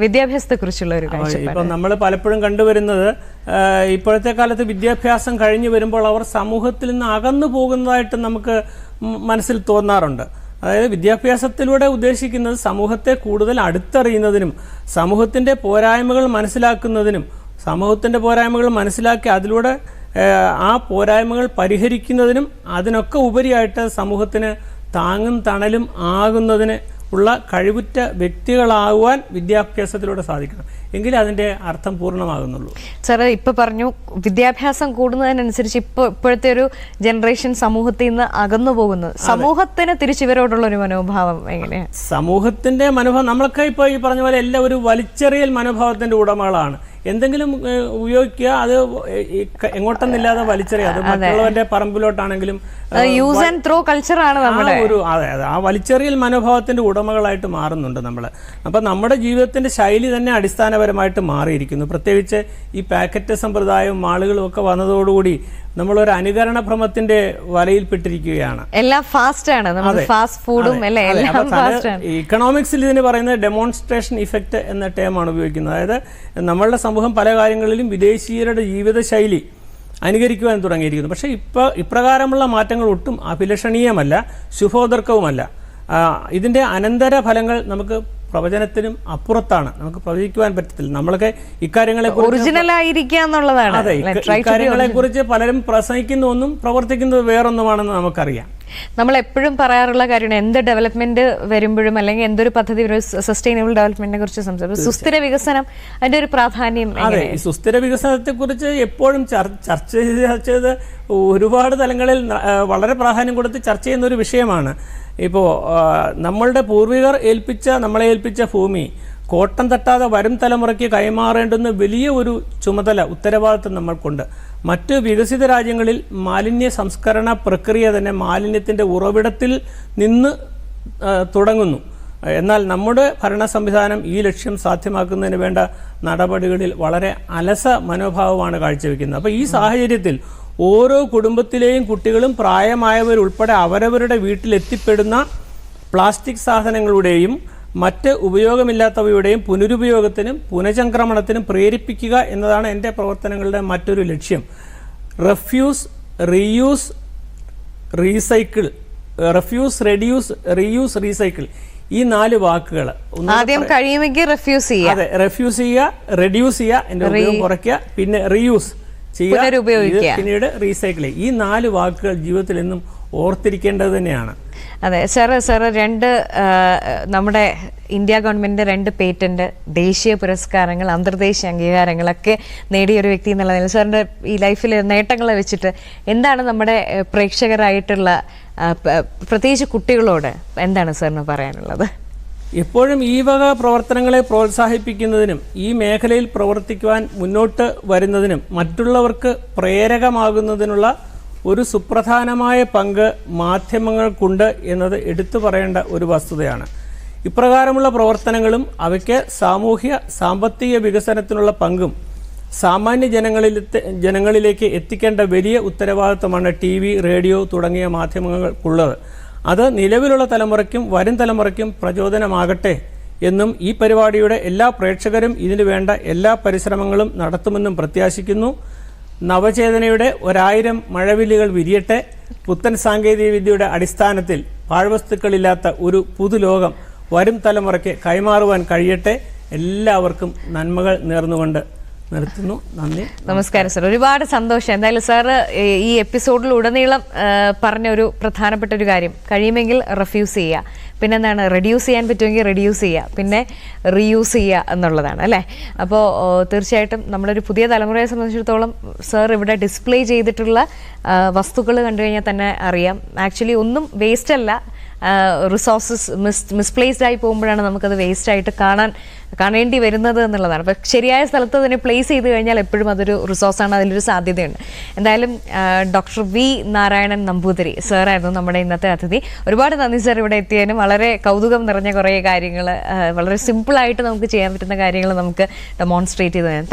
വിദ്യാഭ്യാസത്തെ കുറിച്ചുള്ള ഒരു കാര്യം ഇപ്പം നമ്മൾ പലപ്പോഴും കണ്ടുവരുന്നത് ഇപ്പോഴത്തെ കാലത്ത് വിദ്യാഭ്യാസം കഴിഞ്ഞു വരുമ്പോൾ അവർ സമൂഹത്തിൽ നിന്ന് അകന്നു പോകുന്നതായിട്ട് നമുക്ക് മനസ്സിൽ തോന്നാറുണ്ട്. അതായത് വിദ്യാഭ്യാസത്തിലൂടെ ഉദ്ദേശിക്കുന്നത് സമൂഹത്തെ കൂടുതൽ അടുത്തറിയുന്നതിനും സമൂഹത്തിൻ്റെ പോരായ്മകൾ മനസ്സിലാക്കുന്നതിനും സമൂഹത്തിൻ്റെ പോരായ്മകൾ മനസ്സിലാക്കി അതിലൂടെ ആ പോരായ്മകൾ പരിഹരിക്കുന്നതിനും അതിനൊക്കെ ഉപരിയായിട്ട് സമൂഹത്തിന് താങ്ങും തണലും ആകുന്നതിന് ഉള്ള കഴിവുറ്റ വ്യക്തികളാകുവാൻ വിദ്യാഭ്യാസത്തിലൂടെ സാധിക്കണം. എങ്കിലേ അതിൻ്റെ അർത്ഥം പൂർണ്ണമാകുന്നുള്ളൂ. സാറ് ഇപ്പോൾ പറഞ്ഞു വിദ്യാഭ്യാസം കൂടുന്നതിനനുസരിച്ച് ഇപ്പോഴത്തെ ഒരു ജനറേഷൻ സമൂഹത്തിൽ നിന്ന് അകന്നു പോകുന്നത്. സമൂഹത്തിന് തിരിച്ചിവരോടുള്ള ഒരു മനോഭാവം എങ്ങനെയാണ്? സമൂഹത്തിൻ്റെ മനോഭാവം നമ്മളൊക്കെ ഇപ്പോൾ ഈ പറഞ്ഞ പോലെ എല്ലാം ഒരു വലിച്ചെറിയൽ മനോഭാവത്തിൻ്റെ ഉടമകളാണ്. എന്തെങ്കിലും ഉപയോഗിക്കുക, അത് എങ്ങോട്ടെന്നില്ലാതെ വലിച്ചെറിയുക. അത് മറ്റുള്ളവരുടെ പറമ്പിലോട്ടാണെങ്കിലും യൂസ് ആൻഡ് ത്രോ കൾച്ചറാണ് നമ്മുടെ അതെ ആ വലിച്ചെറിയൽ മനോഭാവത്തിന്റെ ഉടമകളായിട്ട് മാറുന്നുണ്ട് നമ്മൾ. അപ്പം നമ്മുടെ ജീവിതത്തിന്റെ ശൈലി തന്നെ അടിസ്ഥാനപരമായിട്ട് മാറിയിരിക്കുന്നു. പ്രത്യേകിച്ച് ഈ പാക്കറ്റ് സമ്പ്രദായവും മാളുകളും ഒക്കെ വന്നതോടുകൂടി നമ്മളൊരു അനുകരണ ഭ്രമത്തിന്റെ വലയിൽപ്പെട്ടിരിക്കുകയാണ്. എല്ലാം ഫാസ്റ്റ് ആണ്, ഫാസ്റ്റ് ഫുഡും ഇക്കണോമിക്സിൽ ഇതിന് പറയുന്നത് ഡെമോൺസ്ട്രേഷൻ ഇഫക്റ്റ് എന്ന ടേമാണ് ഉപയോഗിക്കുന്നത്. അതായത് നമ്മളുടെ സമൂഹം പല കാര്യങ്ങളിലും വിദേശീയരുടെ ജീവിതശൈലി അനുകരിക്കുവാൻ തുടങ്ങിയിരിക്കുന്നു. പക്ഷേ ഇപ്രകാരമുള്ള മാറ്റങ്ങൾ ഒട്ടും അഭിലഷണീയമല്ല, ശുഭോദർക്കവുമല്ല. ഇതിൻ്റെ അനന്തര ഫലങ്ങൾ നമുക്ക് പ്രവചനത്തിനും അപ്പുറത്താണ്, നമുക്ക് പ്രവചിക്കുവാൻ പറ്റത്തില്ല. നമ്മളൊക്കെ ഇക്കാര്യങ്ങളെ കുറിച്ച് പലരും പ്രസംഗിക്കുന്ന ഒന്നും പ്രവർത്തിക്കുന്നത് വേറൊന്നുമാണെന്ന് നമുക്കറിയാം. നമ്മൾ എപ്പോഴും പറയാറുള്ള കാര്യമാണ് എന്ത് ഡെവലപ്മെന്റ് വരുമ്പോഴും അല്ലെങ്കിൽ എന്തൊരു പദ്ധതി സസ്റ്റൈനബിൾ ഡെവലപ്മെന്റിനെ കുറിച്ച് സംസാരിക്കും. സുസ്ഥിര വികസനം അതിന്റെ ഒരു പ്രാധാന്യം. അതെ, ഈ സുസ്ഥിര വികസനത്തെ കുറിച്ച് എപ്പോഴും ചർച്ച ചെയ്ത് ഒരുപാട് തലങ്ങളിൽ വളരെ പ്രാധാന്യം കൊടുത്ത് ചർച്ച ചെയ്യുന്ന ഒരു വിഷയമാണ്. ഇപ്പോൾ നമ്മളുടെ പൂർവികർ നമ്മളെ ഏൽപ്പിച്ച ഭൂമി കോട്ടം തട്ടാതെ വരും തലമുറയ്ക്ക് കൈമാറേണ്ടുന്ന വലിയ ഒരു ചുമതല, ഉത്തരവാദിത്വം നമ്മൾക്കുണ്ട്. മറ്റ് വികസിത രാജ്യങ്ങളിൽ മാലിന്യ സംസ്കരണ പ്രക്രിയ തന്നെ മാലിന്യത്തിൻ്റെ ഉറവിടത്തിൽ നിന്ന് തുടങ്ങുന്നു. എന്നാൽ നമ്മുടെ ഭരണ സംവിധാനം ഈ ലക്ഷ്യം സാധ്യമാക്കുന്നതിന് വേണ്ട നടപടികളിൽ വളരെ അലസ മനോഭാവമാണ് കാഴ്ചവെക്കുന്നത്. അപ്പോൾ ഈ സാഹചര്യത്തിൽ ഓരോ കുടുംബത്തിലെയും കുട്ടികളും പ്രായമായവരുൾപ്പെടെ അവരവരുടെ വീട്ടിലെത്തിപ്പെടുന്ന പ്ലാസ്റ്റിക് സാധനങ്ങളുടെയും മറ്റ് ഉപയോഗമില്ലാത്തവയുടെയും പുനരുപയോഗത്തിനും പുനഃചംക്രമണത്തിനും പ്രേരിപ്പിക്കുക എന്നതാണ് എൻ്റെ പ്രവർത്തനങ്ങളുടെ മറ്റൊരു ലക്ഷ്യം. Refuse, reuse, recycle, reuse, recycle, ഈ 4 വാക്കുകൾ ആദ്യം കഴിയുമെങ്കിൽ റെഫ്യൂസ് ചെയ്യുക. അതെ, റെഫ്യൂസ് ചെയ്യുക, റെഡ്യൂസ് ചെയ്യുക, എൻ്റെ ഉപയോഗം കുറയ്ക്കുക, പിന്നെ റീയൂസ് ചെയ്യുക, പിന്നീട് റീസൈക്കിൾ ചെയ്യുക. ഈ 4 വാക്കുകൾ ജീവിതത്തിൽ എന്നും ഓർത്തിരിക്കേണ്ടത് തന്നെയാണ്. അതെ സാറ്, നമ്മുടെ ഇന്ത്യ ഗവൺമെൻറ്റിൻ്റെ 2 പേറ്റന്റ്, ദേശീയ പുരസ്കാരങ്ങൾ, അന്തർദേശീയ അംഗീകാരങ്ങളൊക്കെ നേടിയ ഒരു വ്യക്തി എന്നുള്ള നിലയിൽ സാറിൻ്റെ ഈ ലൈഫിലെ നേട്ടങ്ങളെ വെച്ചിട്ട് എന്താണ് നമ്മുടെ പ്രേക്ഷകരായിട്ടുള്ള പ്രത്യേകിച്ച് കുട്ടികളോട് എന്താണ് സാറിന് പറയാനുള്ളത്? എപ്പോഴും ഈ വക പ്രവർത്തനങ്ങളെ പ്രോത്സാഹിപ്പിക്കുന്നതിനും ഈ മേഖലയിൽ പ്രവർത്തിക്കുവാൻ മുന്നോട്ട് വരുന്നതിനും മറ്റുള്ളവർക്ക് പ്രേരകമാകുന്നതിനുള്ള ഒരു സുപ്രധാനമായ പങ്ക് മാധ്യമങ്ങൾക്കുണ്ട് എന്നത് എടുത്തു പറയേണ്ട ഒരു വസ്തുതയാണ്. ഇപ്രകാരമുള്ള പ്രവർത്തനങ്ങളും അവയ്ക്ക് സാമൂഹ്യ സാമ്പത്തിക വികസനത്തിനുള്ള പങ്കും സാമാന്യ ജനങ്ങളിലേക്ക് എത്തിക്കേണ്ട വലിയ ഉത്തരവാദിത്തമാണ് TV, റേഡിയോ തുടങ്ങിയ മാധ്യമങ്ങൾക്കുള്ളത്. അത് നിലവിലുള്ള തലമുറയ്ക്കും വരും തലമുറയ്ക്കും പ്രചോദനമാകട്ടെ എന്നും ഈ പരിപാടിയുടെ എല്ലാ പ്രേക്ഷകരും ഇതിനു വേണ്ട എല്ലാ പരിശ്രമങ്ങളും നടത്തുമെന്നും പ്രത്യാശിക്കുന്നു. നവചേതനയുടെ 1000 മഴവില്ലുകൾ വിരിയട്ടെ. പുത്തൻ സാങ്കേതിക വിദ്യയുടെ അടിസ്ഥാനത്തിൽ പാഴ്വസ്തുക്കളില്ലാത്ത ഒരു പുതുലോകം വരും തലമുറയ്ക്ക് കൈമാറുവാൻ കഴിയട്ടെ. എല്ലാവർക്കും നന്മകൾ നേർന്നുകൊണ്ട് നിർത്തുന്നു. നന്ദി, നമസ്കാരം സാർ. ഒരുപാട് സന്തോഷം. എന്തായാലും സാറ് ഈ എപ്പിസോഡിലുടനീളം പറഞ്ഞ ഒരു പ്രധാനപ്പെട്ട ഒരു കാര്യം, കഴിയുമെങ്കിൽ റെഫ്യൂസ് ചെയ്യുക, പിന്നെ എന്താണ് റെഡ്യൂസ് ചെയ്യാൻ പറ്റുമെങ്കിൽ റെഡ്യൂസ് ചെയ്യുക, പിന്നെ റീയൂസ് ചെയ്യുക എന്നുള്ളതാണ് അല്ലേ. അപ്പോൾ തീർച്ചയായിട്ടും നമ്മളൊരു പുതിയ തലമുറയെ സംബന്ധിച്ചിടത്തോളം സാർ ഇവിടെ ഡിസ്പ്ലേ ചെയ്തിട്ടുള്ള വസ്തുക്കൾ കണ്ടു കഴിഞ്ഞാൽ തന്നെ അറിയാം, ആക്ച്വലി ഒന്നും വേസ്റ്റ് അല്ല. റിസോഴ്സസ് മിസ്പ്ലേസ്ഡ് ആയി പോകുമ്പോഴാണ് നമുക്കത് വേസ്റ്റായിട്ട് കാണേണ്ടി വരുന്നത് എന്നുള്ളതാണ്. അപ്പം ശരിയായ സ്ഥലത്ത് തന്നെ പ്ലേസ് ചെയ്ത് കഴിഞ്ഞാൽ എപ്പോഴും അതൊരു റിസോഴ്സാണ്, അതിലൊരു സാധ്യതയുണ്ട്. എന്തായാലും ഡോക്ടർ വി നാരായണൻ നമ്പൂതിരി സാറായിരുന്നു നമ്മുടെ ഇന്നത്തെ അതിഥി. ഒരുപാട് നന്ദി സാർ ഇവിടെ എത്തിയതിനും. വളരെ കൗതുകം നിറഞ്ഞ കുറേ കാര്യങ്ങൾ, വളരെ സിമ്പിളായിട്ട് നമുക്ക് ചെയ്യാൻ പറ്റുന്ന കാര്യങ്ങൾ നമുക്ക് ഡെമോൺസ്ട്രേറ്റ് ചെയ്തതിന്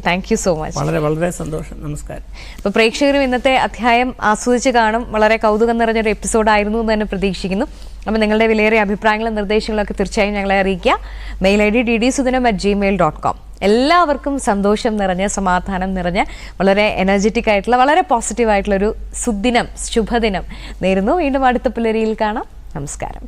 താങ്ക് യു സോ മച്ച്. വളരെ വളരെ സന്തോഷം. നമസ്കാരം. അപ്പോൾ പ്രേക്ഷകരും ഇന്നത്തെ അധ്യായം ആസ്വദിച്ച് കാണും. വളരെ കൗതുകം നിറഞ്ഞൊരു എപ്പിസോഡായിരുന്നു എന്ന് തന്നെ പ്രതീക്ഷിക്കുന്നു. അപ്പോൾ നിങ്ങളുടെ വിലയേറിയ അഭിപ്രായങ്ങളും നിർദ്ദേശങ്ങളൊക്കെ തീർച്ചയായും ഞങ്ങളെ അറിയിക്കുക. Mail ID ddsudanam@gmail.com. എല്ലാവർക്കും സന്തോഷം നിറഞ്ഞ, സമാധാനം നിറഞ്ഞ, വളരെ എനർജറ്റിക് ആയിട്ടുള്ള, വളരെ പോസിറ്റീവായിട്ടുള്ളൊരു സുദിനം, ശുഭദിനം നേരുന്നു. വീണ്ടും അടുത്ത പുലരിയിൽ കാണാം. നമസ്കാരം.